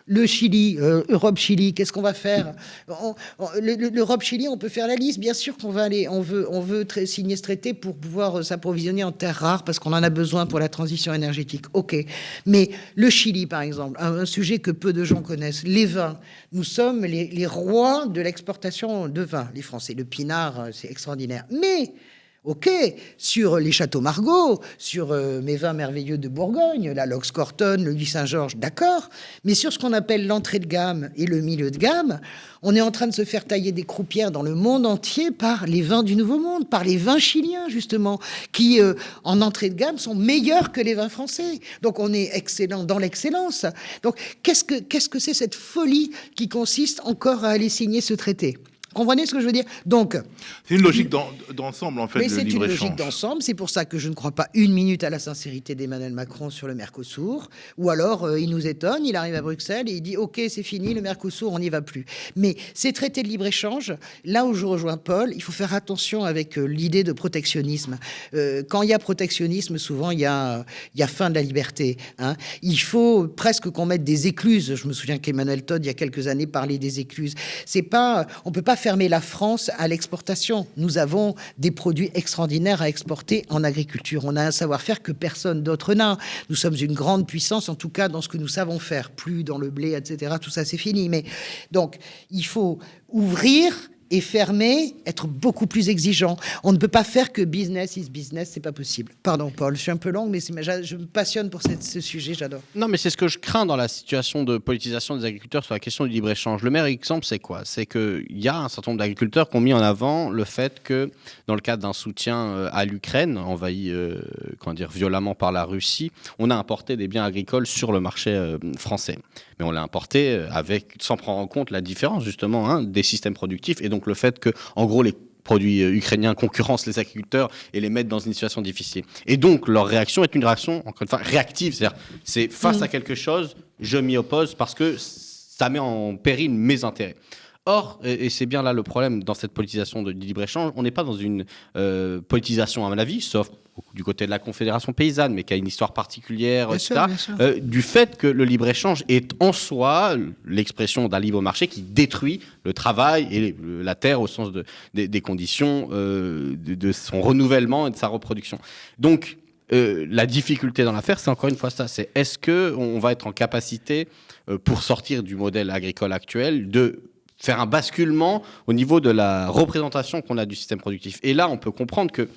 Le Chili, Europe-Chili, qu'est-ce qu'on va faire? L'Europe-Chili, on peut faire la liste. Bien sûr qu'on va aller, on veut signer ce traité pour pouvoir s'approvisionner en terres rares parce qu'on en a besoin pour la transition énergétique. OK. Mais le Chili, par exemple, un sujet que peu de gens connaissent, les vins. Nous sommes les rois de l'exportation de vin, les Français. Le pinard, c'est extraordinaire. Mais... OK, sur les châteaux Margaux, sur mes vins merveilleux de Bourgogne, la Lox Corton, le Louis Saint-Georges, d'accord. Mais sur ce qu'on appelle l'entrée de gamme et le milieu de gamme, on est en train de se faire tailler des croupières dans le monde entier par les vins du Nouveau Monde, par les vins chiliens, justement, qui, en entrée de gamme, sont meilleurs que les vins français. Donc, on est excellent dans l'excellence. Donc, qu'est-ce que c'est cette folie qui consiste encore à aller signer ce traité ? Comprenez ce que je veux dire? Donc, c'est une logique d'ensemble, en fait, de libre-échange. C'est une logique d'ensemble. C'est pour ça que je ne crois pas une minute à la sincérité d'Emmanuel Macron sur le Mercosur. Ou alors, il nous étonne, il arrive à Bruxelles et il dit « Ok, c'est fini, le Mercosur, on n'y va plus ». Mais ces traités de libre-échange, là où je rejoins Paul, il faut faire attention avec l'idée de protectionnisme. Quand il y a protectionnisme, souvent, il y a fin de la liberté. Hein. Il faut presque qu'on mette des écluses. Je me souviens qu'Emmanuel Todd, il y a quelques années, parlait des écluses. On ne peut pas fermer la France à l'exportation. Nous avons des produits extraordinaires à exporter en agriculture. On a un savoir-faire que personne d'autre n'a. Nous sommes une grande puissance, en tout cas dans ce que nous savons faire. Plus dans le blé, etc. Tout ça, c'est fini. Mais donc, il faut ouvrir et fermer, être beaucoup plus exigeant. On ne peut pas faire que business is business, c'est pas possible. Pardon, Paul, je suis un peu longue, mais je me passionne pour ce sujet, j'adore. Non, mais c'est ce que je crains dans la situation de politisation des agriculteurs sur la question du libre-échange. Le meilleur exemple, c'est quoi ? C'est qu'il y a un certain nombre d'agriculteurs qui ont mis en avant le fait que, dans le cadre d'un soutien à l'Ukraine, envahie violemment par la Russie, on a importé des biens agricoles sur le marché français. Mais on l'a importé sans prendre en compte la différence, justement, des systèmes productifs, et donc le fait que, en gros, les produits ukrainiens concurrencent les agriculteurs et les mettent dans une situation difficile. Et donc, leur réaction est une réaction, encore une fois, réactive. C'est-à-dire, c'est face à quelque chose, je m'y oppose parce que ça met en péril mes intérêts. Or, et c'est bien là le problème dans cette politisation du libre-échange, on n'est pas dans une politisation, à mon avis, sauf du côté de la Confédération paysanne, mais qui a une histoire particulière, bien etc., sûr. Du fait que le libre-échange est en soi l'expression d'un libre marché qui détruit le travail et la terre au sens des conditions de son renouvellement et de sa reproduction. Donc, la difficulté dans l'affaire, c'est encore une fois ça, c'est est-ce qu'on va être en capacité, pour sortir du modèle agricole actuel, de faire un basculement au niveau de la représentation qu'on a du système productif. Et là, on peut comprendre que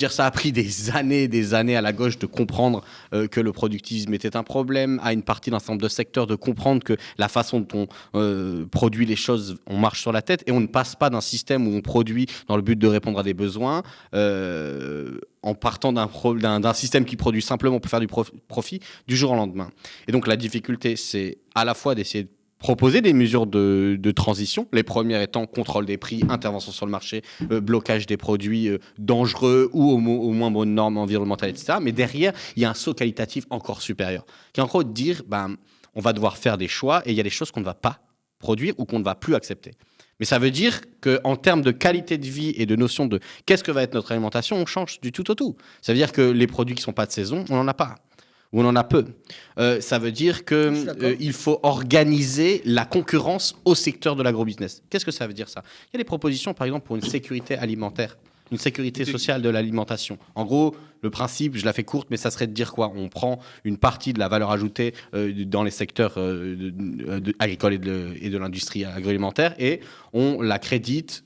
ça a pris des années à la gauche de comprendre que le productivisme était un problème, à une partie d'un certain nombre de secteurs de comprendre que la façon dont on produit les choses, on marche sur la tête et on ne passe pas d'un système où on produit dans le but de répondre à des besoins en partant d'un système qui produit simplement pour faire du profit du jour au lendemain. Et donc la difficulté, c'est à la fois d'essayer de proposer des mesures de transition, les premières étant contrôle des prix, intervention sur le marché, blocage des produits dangereux ou au moins bonnes normes environnementales, etc. Mais derrière, il y a un saut qualitatif encore supérieur, qui est en gros de dire on va devoir faire des choix et il y a des choses qu'on ne va pas produire ou qu'on ne va plus accepter. Mais ça veut dire qu'en termes de qualité de vie et de notion de qu'est-ce que va être notre alimentation, on change du tout au tout. Ça veut dire que les produits qui ne sont pas de saison, on n'en a pas. Ou on en a peu. Ça veut dire qu'il faut organiser la concurrence au secteur de l'agrobusiness. Qu'est-ce que ça veut dire ça ? Il y a des propositions, par exemple, pour une sécurité alimentaire, une sécurité sociale de l'alimentation. En gros, le principe, je la fais courte, mais ça serait de dire quoi ? On prend une partie de la valeur ajoutée dans les secteurs agricoles et de l'industrie agroalimentaire et on la crédite.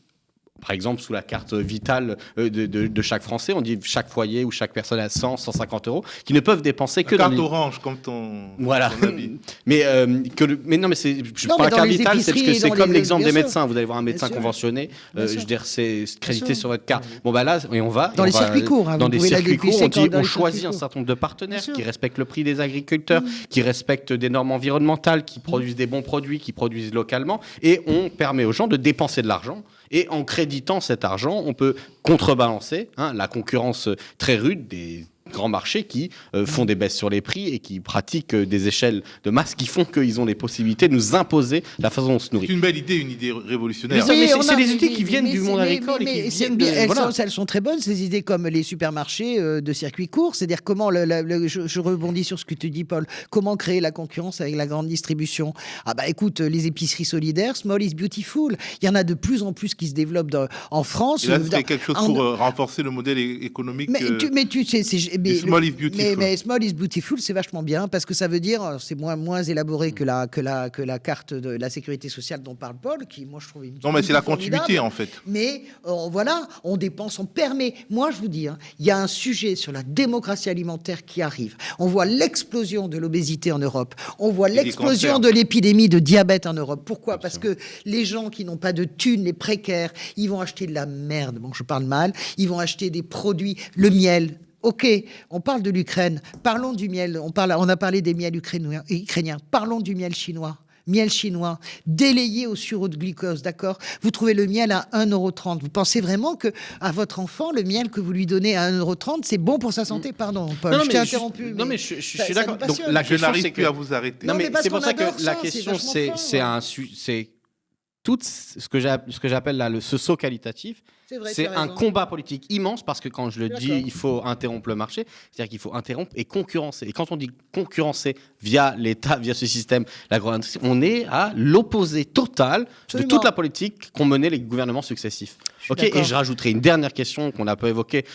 Par exemple, sous la carte vitale de chaque Français, on dit chaque foyer ou chaque personne a 100, 150 euros, qui ne peuvent dépenser que dans... carte orange, comme ton... Voilà. Mais non, mais je prends la carte vitale, c'est parce que c'est comme l'exemple des médecins. Vous allez voir un médecin conventionné, c'est crédité sur votre carte. Bon, là, et on va... Dans les circuits courts. Dans des circuits courts, on choisit un certain nombre de partenaires qui respectent le prix des agriculteurs, qui respectent des normes environnementales, qui produisent des bons produits, qui produisent localement, et on permet aux gens de dépenser de l'argent. Et en créditant cet argent, on peut contrebalancer la concurrence très rude des grands marchés qui font des baisses sur les prix et qui pratiquent des échelles de masse qui font qu'ils ont les possibilités de nous imposer la façon dont on se nourrit. C'est une belle idée, une idée révolutionnaire. Mais c'est des idées qui viennent du monde agricole. Elles sont très bonnes, ces idées comme les supermarchés de circuits courts. C'est-à-dire comment, je rebondis sur ce que tu dis, Paul, comment créer la concurrence avec la grande distribution. Écoute, les épiceries solidaires, small is beautiful. Il y en a de plus en plus qui se développent en France. Et là, c'est quelque chose pour renforcer le modèle économique. Mais tu sais, small is beautiful. Mais small is beautiful, c'est vachement bien parce que ça veut dire, c'est moins élaboré que la carte de la sécurité sociale dont parle Paul, qui moi je trouve non, mais c'est la continuité en fait. Mais on dépense, on permet. Moi je vous dis, il y a un sujet sur la démocratie alimentaire qui arrive. On voit l'explosion de l'obésité en Europe. On voit l'explosion de l'épidémie de diabète en Europe. Pourquoi ? Parce que les gens qui n'ont pas de thunes, les précaires, ils vont acheter de la merde. Bon, je parle mal. Ils vont acheter des produits, le miel. Ok, on parle de l'Ukraine, parlons du miel, on a parlé des miels ukrainiens, parlons du miel chinois. Miel chinois, délayé au sirop de glucose, d'accord ? Vous trouvez le miel à 1,30 €. Vous pensez vraiment que à votre enfant, le miel que vous lui donnez à 1,30 €, c'est bon pour sa santé ? Pardon, Paul, je t'ai interrompu. Non, mais je suis d'accord. Donc, je n'arrive plus à vous arrêter. Non, mais c'est pour ça que la question, c'est tout ce que j'appelle là ce saut qualitatif, c'est un combat politique immense parce que quand je le dis, il faut interrompre le marché, c'est-à-dire qu'il faut interrompre et concurrencer. Et quand on dit concurrencer via l'État, via ce système, l'agro-industrie, on est à l'opposé total de toute la politique qu'ont menée les gouvernements successifs. Et je rajouterai une dernière question qu'on a peu évoquée,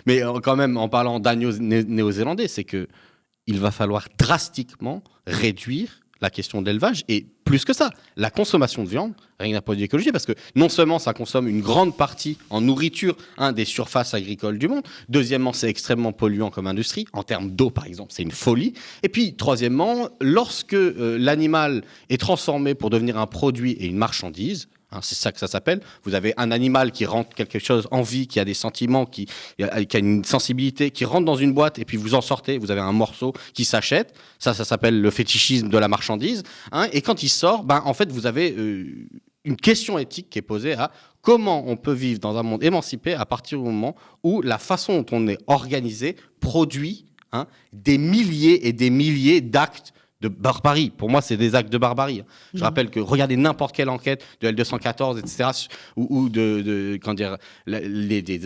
mais quand même en parlant d'agneaux néo-zélandais, c'est que il va falloir drastiquement réduire la question de l'élevage et plus que ça, la consommation de viande, rien d'un point de vue écologique, parce que non seulement ça consomme une grande partie en nourriture des surfaces agricoles du monde, deuxièmement c'est extrêmement polluant comme industrie, en termes d'eau par exemple, c'est une folie, et puis troisièmement, lorsque l'animal est transformé pour devenir un produit et une marchandise, c'est ça que ça s'appelle. Vous avez un animal qui rend quelque chose en vie, qui a des sentiments, qui a une sensibilité, qui rentre dans une boîte et puis vous en sortez, vous avez un morceau qui s'achète. Ça s'appelle le fétichisme de la marchandise. Et quand il sort, en fait, vous avez une question éthique qui est posée à comment on peut vivre dans un monde émancipé à partir du moment où la façon dont on est organisé produit des milliers et des milliers d'actes de barbarie. Pour moi, c'est des actes de barbarie. Je rappelle que regardez n'importe quelle enquête de L214, etc., ou des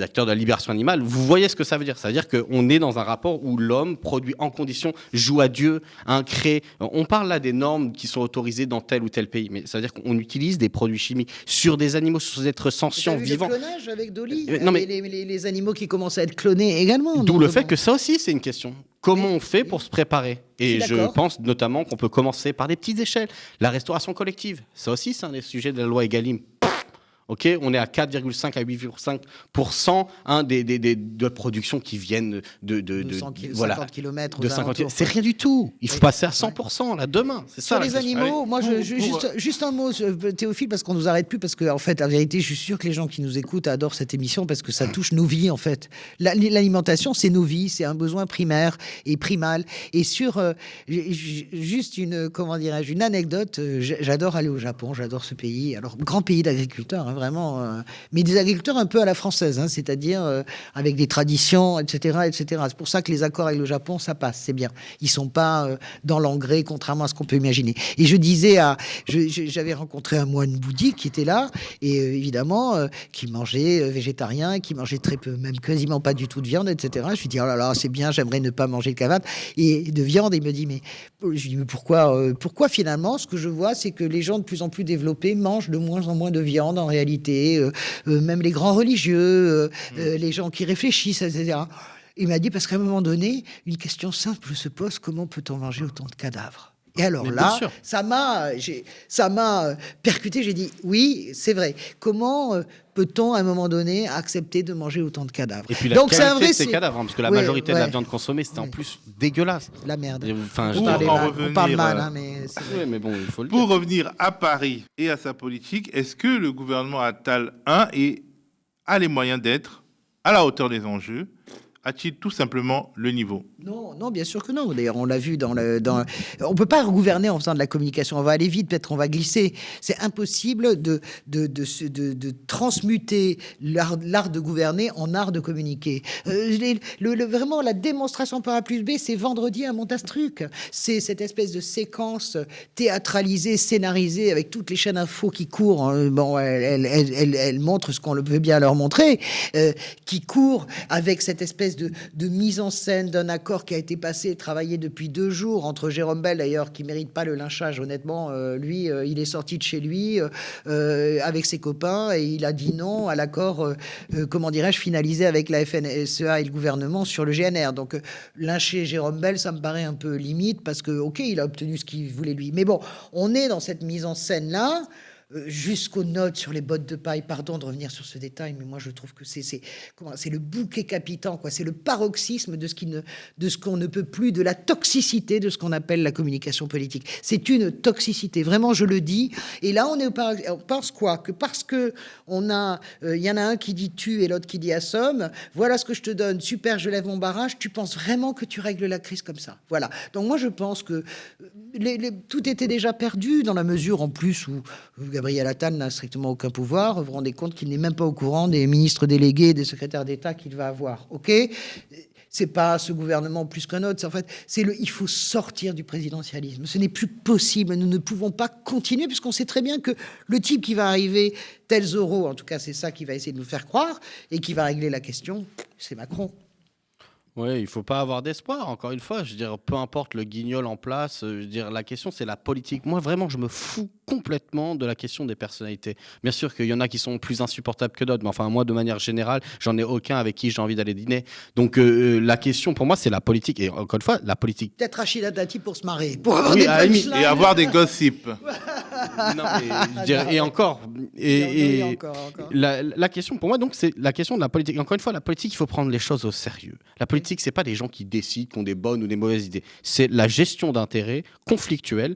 acteurs de la libération animale, vous voyez ce que ça veut dire. Ça veut dire qu'on est dans un rapport où l'homme produit en conditions, joue à Dieu, crée. On parle là des normes qui sont autorisées dans tel ou tel pays, mais ça veut dire qu'on utilise des produits chimiques sur des animaux, sur des êtres sentients, vivants. Le clonage avec Dolly, les animaux qui commencent à être clonés également. D'où le fait que ça aussi, c'est une question. Comment on fait pour se préparer ? Et je pense notamment qu'on peut commencer par des petites échelles. La restauration collective, ça aussi, c'est un des sujets de la loi Egalim. On est à 4,5 à 8,5% de production qui viennent de 50 km. C'est rien du tout. Il faut passer à 100% là demain. C'est ça. Sur les animaux, moi, juste un mot, Théophile, parce qu'on nous arrête plus, parce que en fait, la vérité, je suis sûr que les gens qui nous écoutent adorent cette émission parce que ça touche nos vies en fait. L'alimentation, c'est nos vies, c'est un besoin primaire et primal. Et sur juste une anecdote, j'adore aller au Japon, j'adore ce pays. Alors grand pays d'agriculteurs. Vraiment, mais des agriculteurs un peu à la française, c'est-à-dire avec des traditions, etc., etc. C'est pour ça que les accords avec le Japon, ça passe, c'est bien. Ils sont pas dans l'engrais, contrairement à ce qu'on peut imaginer. Et je disais, j'avais rencontré un moine bouddhique qui était là, et évidemment, qui mangeait végétarien, qui mangeait très peu, même quasiment pas du tout de viande, etc. Je lui dis, oh là là, c'est bien, j'aimerais ne pas manger de cavate et de viande. Et il me dit, mais pourquoi finalement, ce que je vois, c'est que les gens de plus en plus développés mangent de moins en moins de viande en réalité. Même les grands religieux, les gens qui réfléchissent, etc. Il m'a dit, parce qu'à un moment donné, une question simple se pose, comment peut-on manger autant de cadavres ? Et alors là, ça m'a percuté, j'ai dit, oui, c'est vrai. Comment peut-on, à un moment donné, accepter de manger autant de cadavres ? Et puis la qualité de ces cadavres, parce que la majorité de la viande consommée, c'était en plus dégueulasse. La merde. On parle mal, mais c'est vrai. Oui, mais bon, il faut le dire. Pour dire. revenir à Paris et à sa politique, est-ce que le gouvernement Attal 1 a les moyens d'être à la hauteur des enjeux ? A-t-il tout simplement le niveau ? Non, bien sûr que non. D'ailleurs, on l'a vu on peut pas gouverner en faisant de la communication. On va aller vite, peut-être on va glisser. C'est impossible de transmuter l'art de gouverner en art de communiquer. Vraiment, la démonstration par A plus B, c'est vendredi à Montastruc. C'est cette espèce de séquence théâtralisée, scénarisée, avec toutes les chaînes infos qui courent. Elle montre ce qu'on veut bien leur montrer, qui courent avec cette espèce de mise en scène d'un accord qui a été passé, travaillé depuis 2 jours entre Jérôme Bel, d'ailleurs, qui mérite pas le lynchage, honnêtement. Lui, il est sorti de chez lui avec ses copains et il a dit non à l'accord, finalisé avec la FNSEA et le gouvernement sur le GNR. Donc, lyncher Jérôme Bel, ça me paraît un peu limite parce que, ok, il a obtenu ce qu'il voulait lui. Mais bon, on est dans cette mise en scène-là. Jusqu'aux notes sur les bottes de paille, pardon de revenir sur ce détail, mais moi je trouve que c'est le bouquet capitan, quoi. C'est le paroxysme de ce qu'on ne peut plus, de la toxicité de ce qu'on appelle la communication politique. C'est une toxicité, vraiment, je le dis. Et là, on pense quoi ? Que parce que il y en a un qui dit tu et l'autre qui dit assomme. Voilà ce que je te donne. Super, je lève mon barrage. Tu penses vraiment que tu règles la crise comme ça ? Voilà. Donc moi, je pense que tout était déjà perdu dans la mesure, en plus, où Gabriel Attal n'a strictement aucun pouvoir. Vous vous rendez compte qu'il n'est même pas au courant des ministres délégués et des secrétaires d'État qu'il va avoir. Ok ? c'est pas ce gouvernement plus qu'un autre. En fait, il faut sortir du présidentialisme. Ce n'est plus possible. Nous ne pouvons pas continuer, puisqu'on sait très bien que le type qui va arriver, tel Zorro, en tout cas, c'est ça qui va essayer de nous faire croire, et qui va régler la question, c'est Macron. Oui, il ne faut pas avoir d'espoir, encore une fois. Je veux dire, peu importe le guignol en place, je veux dire, la question, c'est la politique. Moi, vraiment, je me fous complètement de la question des personnalités. Bien sûr qu'il y en a qui sont plus insupportables que d'autres, mais enfin, moi, de manière générale, j'en ai aucun avec qui j'ai envie d'aller dîner. Donc, la question, pour moi, c'est la politique. Et encore une fois, la politique... Peut-être Rachida Dati pour se marrer, pour avoir Oui, des punchlines. et avoir des gossips. Non, mais, je dirais, et encore. Encore. La question, pour moi, donc, c'est la question de la politique. Encore une fois, la politique, il faut prendre les choses au sérieux. La politique, c'est pas des gens qui décident, qui ont des bonnes ou des mauvaises idées. C'est la gestion d'intérêts conflictuels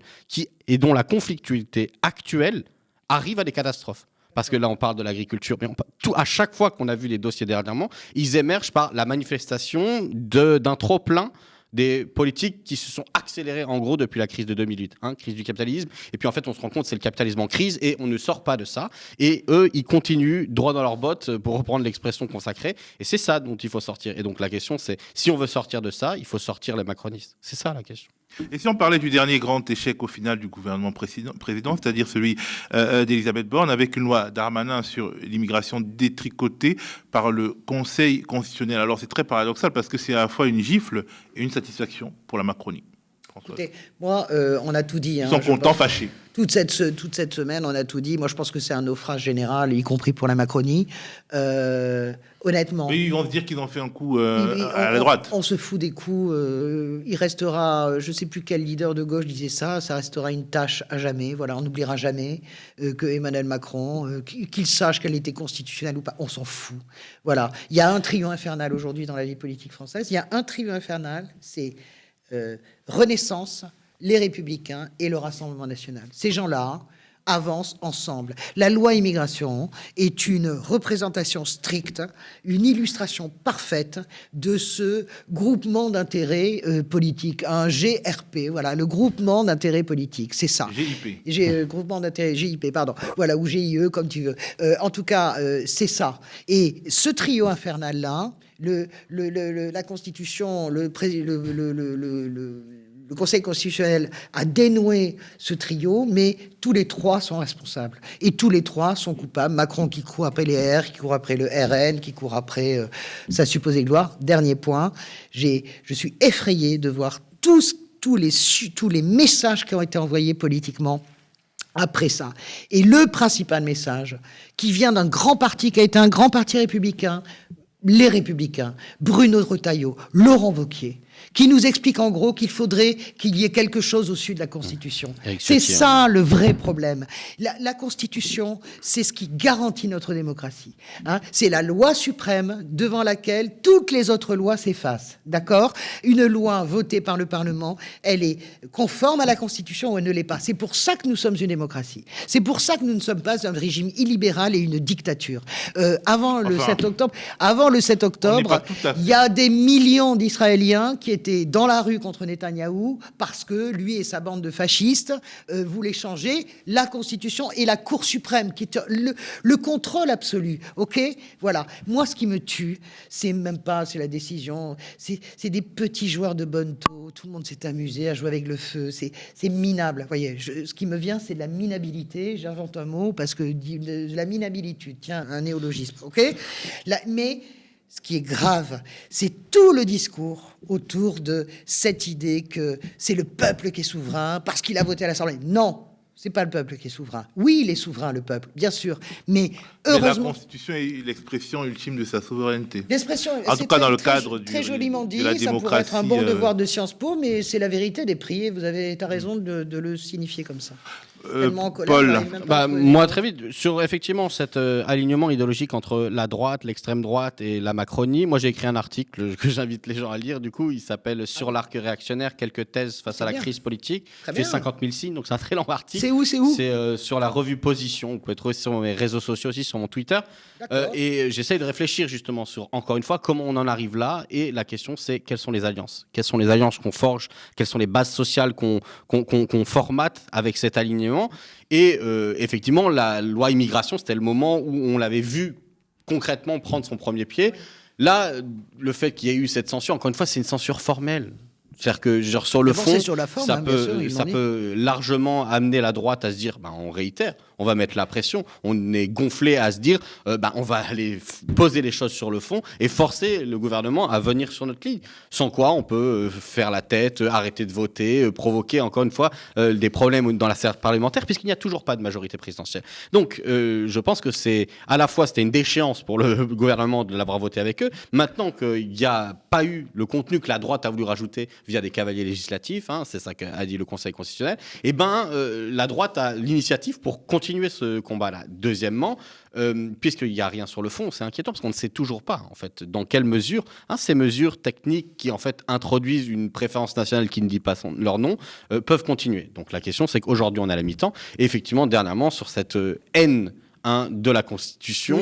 et dont la conflictualité actuelle arrive à des catastrophes. Parce que là, on parle de l'agriculture, mais à chaque fois qu'on a vu les dossiers dernièrement, ils émergent par la manifestation d'un trop-plein des politiques qui se sont accélérées en gros depuis la crise de 2008, crise du capitalisme. Et puis en fait, on se rend compte que c'est le capitalisme en crise et on ne sort pas de ça. Et eux, ils continuent droit dans leurs bottes, pour reprendre l'expression consacrée. Et c'est ça dont il faut sortir. Et donc la question, c'est si on veut sortir de ça, il faut sortir les macronistes. C'est ça la question. Et si on parlait du dernier grand échec au final du gouvernement président, c'est-à-dire celui d'Elisabeth Borne, avec une loi Darmanin sur l'immigration détricotée par le Conseil constitutionnel. Alors c'est très paradoxal parce que c'est à la fois une gifle et une satisfaction pour la Macronie. Écoutez, moi, on a tout dit. Ils sont contents, fâchés. Toute cette semaine, on a tout dit. Moi, je pense que c'est un naufrage général, y compris pour la Macronie. Honnêtement. Mais ils vont se dire qu'ils ont fait un coup à la droite. On se fout des coups. Il restera, je ne sais plus quel leader de gauche disait ça, ça restera une tâche à jamais. Voilà, on n'oubliera jamais que Emmanuel Macron, qu'il sache qu'elle était constitutionnelle ou pas, on s'en fout. Voilà, il y a un trio infernal aujourd'hui dans la vie politique française. Il y a un trio infernal, c'est Renaissance, les Républicains et le Rassemblement national. Ces gens-là avancent ensemble. La loi immigration est une représentation stricte, une illustration parfaite de ce groupement d'intérêts politiques, un GRP, voilà, le groupement d'intérêts politiques, c'est ça. GIP. Groupement d'intérêts, GIP, pardon, voilà, ou GIE, comme tu veux. En tout cas, c'est ça. Et ce trio infernal-là, la Constitution, le Conseil constitutionnel a dénoué ce trio, mais tous les trois sont responsables. Et tous les trois sont coupables. Macron qui court après les RR, qui court après le RN, qui court après sa supposée gloire. Dernier point, je suis effrayé de voir tous les messages qui ont été envoyés politiquement après ça. Et le principal message, qui vient d'un grand parti, qui a été un grand parti républicain, les Républicains, Bruno Retailleau, Laurent Wauquiez, qui nous explique en gros qu'il faudrait qu'il y ait quelque chose au-dessus de la Constitution. C'est ça le vrai problème. La Constitution, c'est ce qui garantit notre démocratie. C'est la loi suprême devant laquelle toutes les autres lois s'effacent. D'accord ? Une loi votée par le Parlement, elle est conforme à la Constitution ou elle ne l'est pas. C'est pour ça que nous sommes une démocratie. C'est pour ça que nous ne sommes pas un régime illibéral et une dictature. Avant le 7 octobre, il y a des millions d'Israéliens qui étaient dans la rue contre Netanyahou parce que lui et sa bande de fascistes voulaient changer la Constitution et la Cour suprême, qui est le contrôle absolu. Ok ? Voilà. Moi, ce qui me tue, c'est même pas, c'est la décision, c'est des petits joueurs de bonne taux. Tout le monde s'est amusé à jouer avec le feu. C'est minable. Vous voyez, ce qui me vient, c'est de la minabilité. J'invente un mot parce que de la minabilité, tiens, un néologisme. Ok ? Mais ce qui est grave, c'est tout le discours autour de cette idée que c'est le peuple qui est souverain parce qu'il a voté à l'Assemblée. Non, c'est pas le peuple qui est souverain. Oui, il est souverain, le peuple, bien sûr, mais heureusement... la Constitution est l'expression ultime de sa souveraineté. L'expression, en tout cas, dans le cadre très joliment dit, de la ça démocratie. pourrait être un bon devoir de Sciences Po, mais c'est la vérité des prix, et vous avez raison de le signifier comme ça. Paul, moi très vite sur effectivement cet alignement idéologique entre la droite, l'extrême droite et la Macronie. Moi j'ai écrit un article que j'invite les gens à lire. Du coup, il s'appelle Sur l'arc réactionnaire, quelques thèses face à la crise politique. Il fait 50 000 signes, donc c'est un très long article. C'est où C'est sur la revue Position. Vous pouvez trouver sur mes réseaux sociaux aussi, sur mon Twitter. Et j'essaye de réfléchir justement sur, encore une fois, comment on en arrive là. Et la question, c'est quelles sont les alliances ? Quelles sont les alliances qu'on forge ? Quelles sont les bases sociales qu'on formate avec cet alignement ? Et effectivement, la loi immigration, c'était le moment où on l'avait vu concrètement prendre son premier pied. Là, le fait qu'il y ait eu cette censure, encore une fois, c'est une censure formelle. C'est-à-dire que genre, sur le fond, sur la forme, ça, bien sûr, ça peut largement amener la droite à se dire on réitère, on va mettre la pression, on est gonflé à se dire on va aller poser les choses sur le fond et forcer le gouvernement à venir sur notre ligne. Sans quoi, on peut faire la tête, arrêter de voter, provoquer encore une fois des problèmes dans la sphère parlementaire, puisqu'il n'y a toujours pas de majorité présidentielle. Donc, je pense que c'est à la fois c'était une déchéance pour le gouvernement de l'avoir voté avec eux. Maintenant qu'il n'y a pas eu le contenu que la droite a voulu rajouter via des cavaliers législatifs, c'est ça qu'a dit le Conseil constitutionnel, la droite a l'initiative pour continuer ce combat-là. Deuxièmement, puisqu'il n'y a rien sur le fond, c'est inquiétant parce qu'on ne sait toujours pas en fait dans quelle mesure ces mesures techniques qui en fait introduisent une préférence nationale qui ne dit pas leur nom peuvent continuer. Donc la question c'est qu'aujourd'hui on est à la mi-temps et effectivement dernièrement sur cette haine de la Constitution,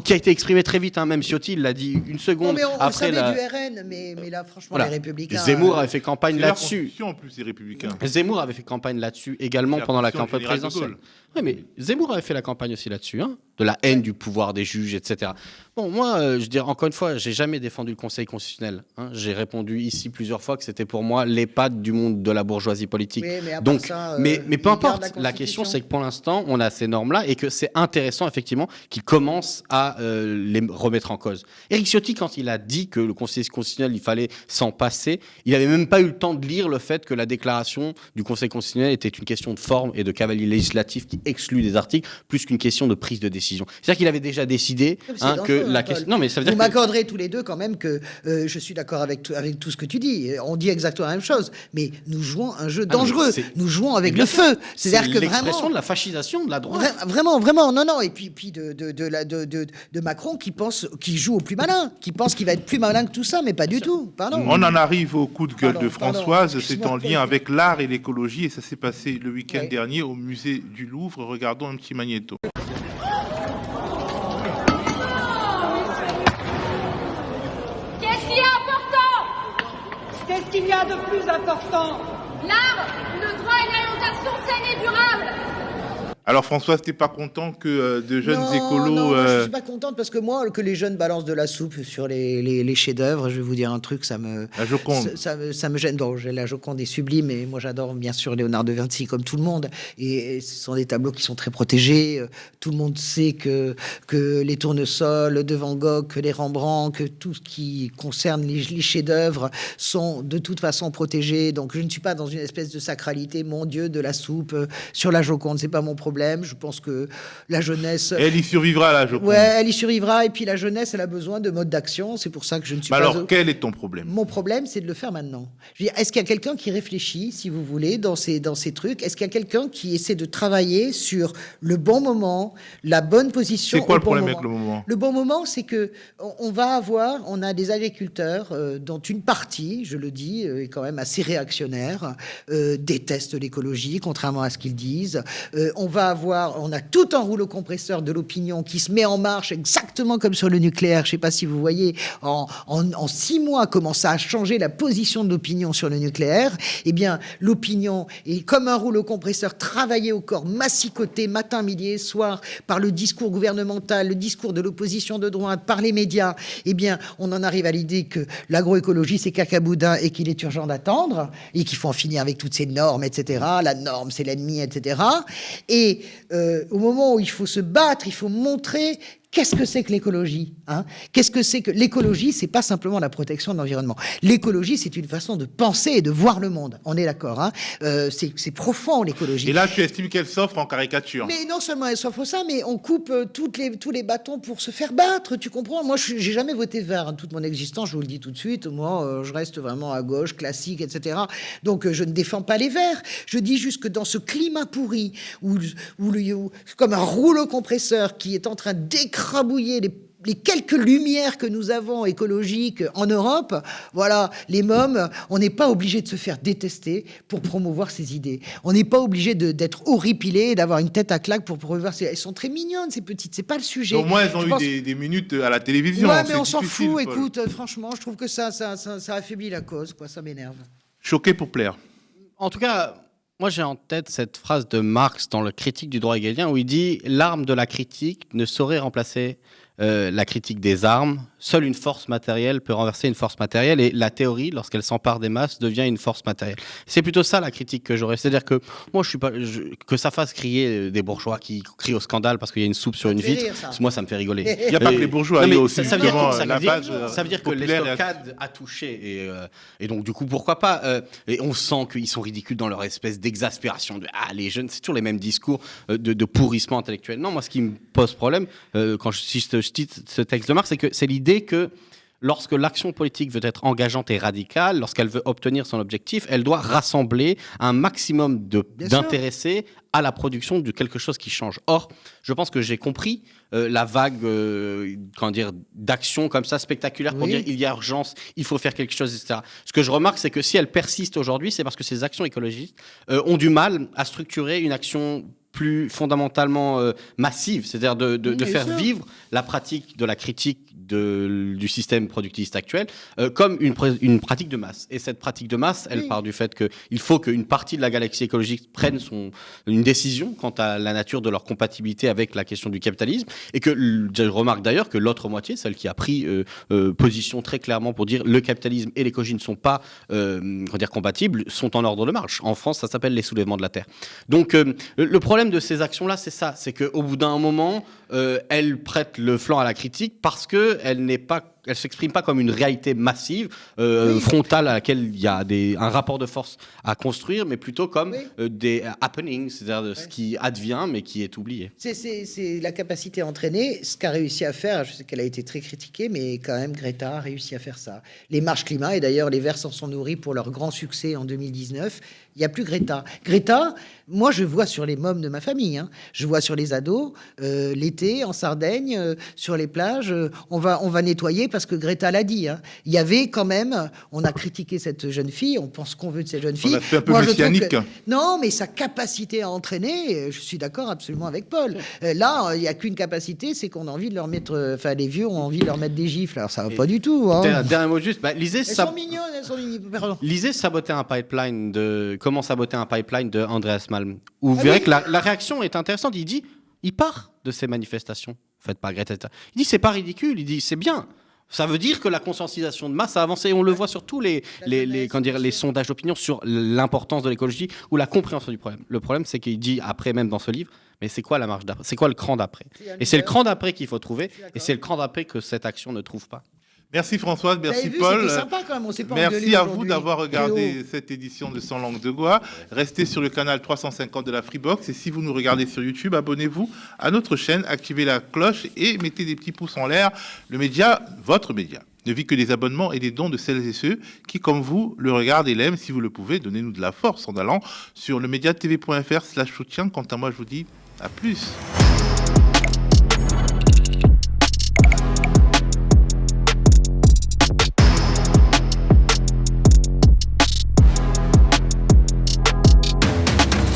qui a été exprimé très vite. Même Ciotti l'a dit une seconde après du RN, mais là, franchement, les Républicains... Zemmour avait fait campagne là-dessus. La Constitution, en plus, des Républicains. Zemmour avait fait campagne là-dessus également pendant la campagne présidentielle. Oui, mais Zemmour avait fait la campagne aussi là-dessus, de la haine du pouvoir des juges, etc. Bon, moi, je dirais encore une fois, j'ai jamais défendu le Conseil constitutionnel. J'ai répondu ici plusieurs fois que c'était pour moi l'EHPAD du monde de la bourgeoisie politique. Oui, mais donc, ça, mais peu importe. La question, c'est que pour l'instant, on a ces normes-là et que c'est intéressant effectivement qu'ils commencent à les remettre en cause. Éric Ciotti, quand il a dit que le Conseil constitutionnel, il fallait s'en passer, il n'avait même pas eu le temps de lire le fait que la déclaration du Conseil constitutionnel était une question de forme et de cavalier législatif qui exclut des articles plus qu'une question de prise de décision. C'est-à-dire qu'il avait déjà décidé que la question... Non, mais ça veut dire vous m'accorderez tous les deux quand même que je suis d'accord avec tout ce que tu dis. On dit exactement la même chose, mais nous jouons un jeu dangereux. Nous jouons avec le feu. C'est-à-dire que l'expression de la fascisation de la droite. Vraiment, non. Et puis de Macron qui joue au plus malin, qui pense qu'il va être plus malin que tout ça, mais pas du tout. Pardon. On en arrive au coup de gueule de Françoise. C'est en lien avec l'art et l'écologie, et ça s'est passé le week-end dernier au musée du Louvre. Regardons un petit magnéto. Qu'est-ce qu'il y a de plus important? L'art, le droit et l'alimentation saine et durable. Alors François, t'es pas content que de jeunes écolos... Non, moi, je suis pas contente parce que moi, que les jeunes balancent de la soupe sur les chefs-d'œuvre, je vais vous dire un truc, ça me... La Joconde. Ça me gêne. Donc, la Joconde est sublime et moi j'adore bien sûr Léonard de Vinci comme tout le monde. Et ce sont des tableaux qui sont très protégés. Tout le monde sait que les tournesols de Van Gogh, que les Rembrandt, que tout ce qui concerne les chefs-d'œuvre sont de toute façon protégés. Donc je ne suis pas dans une espèce de sacralité, mon Dieu, de la soupe sur la Joconde, c'est pas mon problème. Je pense que la jeunesse... Elle y survivra, la Joconde. Ouais, elle y survivra. Et puis la jeunesse, elle a besoin de modes d'action. C'est pour ça que je ne suis pas... Alors, quel est ton problème? Mon problème, c'est de le faire maintenant. Je veux dire, est-ce qu'il y a quelqu'un qui réfléchit, si vous voulez, dans ces trucs? Est-ce qu'il y a quelqu'un qui essaie de travailler sur le bon moment, la bonne position? C'est quoi le problème avec le moment? Le bon moment, c'est que on a des agriculteurs dont une partie, je le dis, est quand même assez réactionnaire, déteste l'écologie, contrairement à ce qu'ils disent. On a tout un rouleau compresseur de l'opinion qui se met en marche exactement comme sur le nucléaire. Je ne sais pas si vous voyez, en 6 mois, comment ça a changé la position de l'opinion sur le nucléaire. Eh bien, l'opinion est comme un rouleau compresseur travaillé au corps, massicoté matin, midi et soir par le discours gouvernemental, le discours de l'opposition de droite, par les médias. Eh bien, on en arrive à l'idée que l'agroécologie, c'est cacaboudin et qu'il est urgent d'attendre et qu'il faut en finir avec toutes ces normes, etc. La norme, c'est l'ennemi, etc. Et au moment où il faut se battre, il faut montrer qu'est-ce que c'est que l'écologie, Qu'est-ce que c'est que l'écologie? C'est pas simplement la protection de l'environnement. L'écologie, c'est une façon de penser et de voir le monde. On est d'accord, c'est profond l'écologie. Et là, tu estimes qu'elle s'offre en caricature? Mais non seulement elle s'offre ça, mais on coupe tous les bâtons pour se faire battre. Tu comprends? Moi, j'ai jamais voté vert toute mon existence. Je vous le dis tout de suite. Moi, je reste vraiment à gauche, classique, etc. Donc, je ne défends pas les verts. Je dis juste que dans ce climat pourri où comme un rouleau compresseur qui est en train d'écrabouiller les quelques lumières que nous avons écologiques en Europe, voilà, les mômes, on n'est pas obligé de se faire détester pour promouvoir ces idées. On n'est pas obligé d'être horripilé et d'avoir une tête à claque pour promouvoir ces... Elles sont très mignonnes, ces petites, c'est pas le sujet. Au moins, elles ont eu des minutes à la télévision. Ouais, mais on s'en fout, Paul. Écoute, franchement, je trouve que ça affaiblit la cause, quoi, ça m'énerve. Choqué pour plaire. En tout cas... Moi, j'ai en tête cette phrase de Marx dans le Critique du droit hegelien où il dit « L'arme de la critique ne saurait remplacer la critique des armes. Seule une force matérielle peut renverser une force matérielle, et la théorie, lorsqu'elle s'empare des masses, devient une force matérielle. C'est plutôt ça la critique que j'aurais. C'est-à-dire que moi, que ça fasse crier des bourgeois qui crient au scandale parce qu'il y a une soupe sur une vitre, moi, ça me fait rigoler. Il n'y a pas que les bourgeois, il y a aussi ça veut la dire que l'estocade a touché, et donc du coup, pourquoi pas. Et on sent qu'ils sont ridicules dans leur espèce d'exaspération de les jeunes, c'est toujours les mêmes discours de pourrissement intellectuel. Non, moi, ce qui me pose problème quand je cite ce texte de Marx, c'est que c'est l'idée que lorsque l'action politique veut être engageante et radicale, lorsqu'elle veut obtenir son objectif, elle doit rassembler un maximum d'intéressés à la production de quelque chose qui change. Or, je pense que j'ai compris la vague d'actions comme ça spectaculaires pour dire il y a urgence, il faut faire quelque chose, etc. Ce que je remarque, c'est que si elle persiste aujourd'hui, c'est parce que ces actions écologistes ont du mal à structurer une action plus fondamentalement massive, c'est-à-dire de faire vivre la pratique de la critique du système productiviste actuel comme une pratique de masse. Et cette pratique de masse, elle part du fait qu'il faut qu'une partie de la galaxie écologique prenne une décision quant à la nature de leur compatibilité avec la question du capitalisme, et que je remarque d'ailleurs que l'autre moitié, celle qui a pris position très clairement pour dire le capitalisme et l'écologie ne sont pas compatibles, sont en ordre de marche. En France, ça s'appelle les soulèvements de la Terre. Donc le problème de ces actions-là, c'est ça, c'est qu'au bout d'un moment, elles prêtent le flanc à la critique parce qu'elles ne s'expriment pas comme une réalité massive, frontale, à laquelle il y a un rapport de force à construire, mais plutôt comme des happenings, c'est-à-dire ce qui advient, mais qui est oublié. C'est la capacité à entraîner, ce qu'a réussi à faire. Je sais qu'elle a été très critiquée, mais quand même, Greta a réussi à faire ça. Les marches climat, et d'ailleurs, les Verts s'en sont nourris pour leur grand succès en 2019. Il n'y a plus Greta. Greta, moi, je vois sur les mômes de ma famille, je vois sur les ados, l'été, en Sardaigne, sur les plages, on va nettoyer parce que Greta l'a dit. Il y avait quand même, on a critiqué cette jeune fille, on pense qu'on veut de cette jeune fille. On a fait un peu messianique. Non, mais sa capacité à entraîner, je suis d'accord absolument avec Paul. Là, il n'y a qu'une capacité, c'est qu'on a envie de leur mettre, les vieux ont envie de leur mettre des gifles. Alors ça va pas du tout. Dernier mot juste, lisez elles sont mignonnes, pardon. Lisez Comment saboter un pipeline de Andreas Malm, où vous verrez que la réaction est intéressante. Il part de ces manifestations faites par Greta. Il dit c'est pas ridicule, il dit c'est bien. Ça veut dire que la conscientisation de masse a avancé. Et on le voit sur tous les sondages d'opinion sur l'importance de l'écologie ou la compréhension du problème. Le problème, c'est qu'il dit après, même dans ce livre, mais c'est quoi la marche d'après ? C'est quoi le cran d'après ? Et c'est le cran d'après qu'il faut trouver, et c'est le cran d'après que cette action ne trouve pas. Merci Françoise, merci Paul. Sympa quand même, on s'est pas merci à vous d'avoir regardé cette édition de Sans langue de Goa. Restez sur le canal 350 de la Freebox, et si vous nous regardez sur YouTube, abonnez-vous à notre chaîne, activez la cloche et mettez des petits pouces en l'air. Le média, votre média, ne vit que des abonnements et des dons de celles et ceux qui, comme vous, le regardent et l'aiment. Si vous le pouvez, donnez-nous de la force en allant sur lemediatv.fr/soutien. Quant à moi, je vous dis à plus.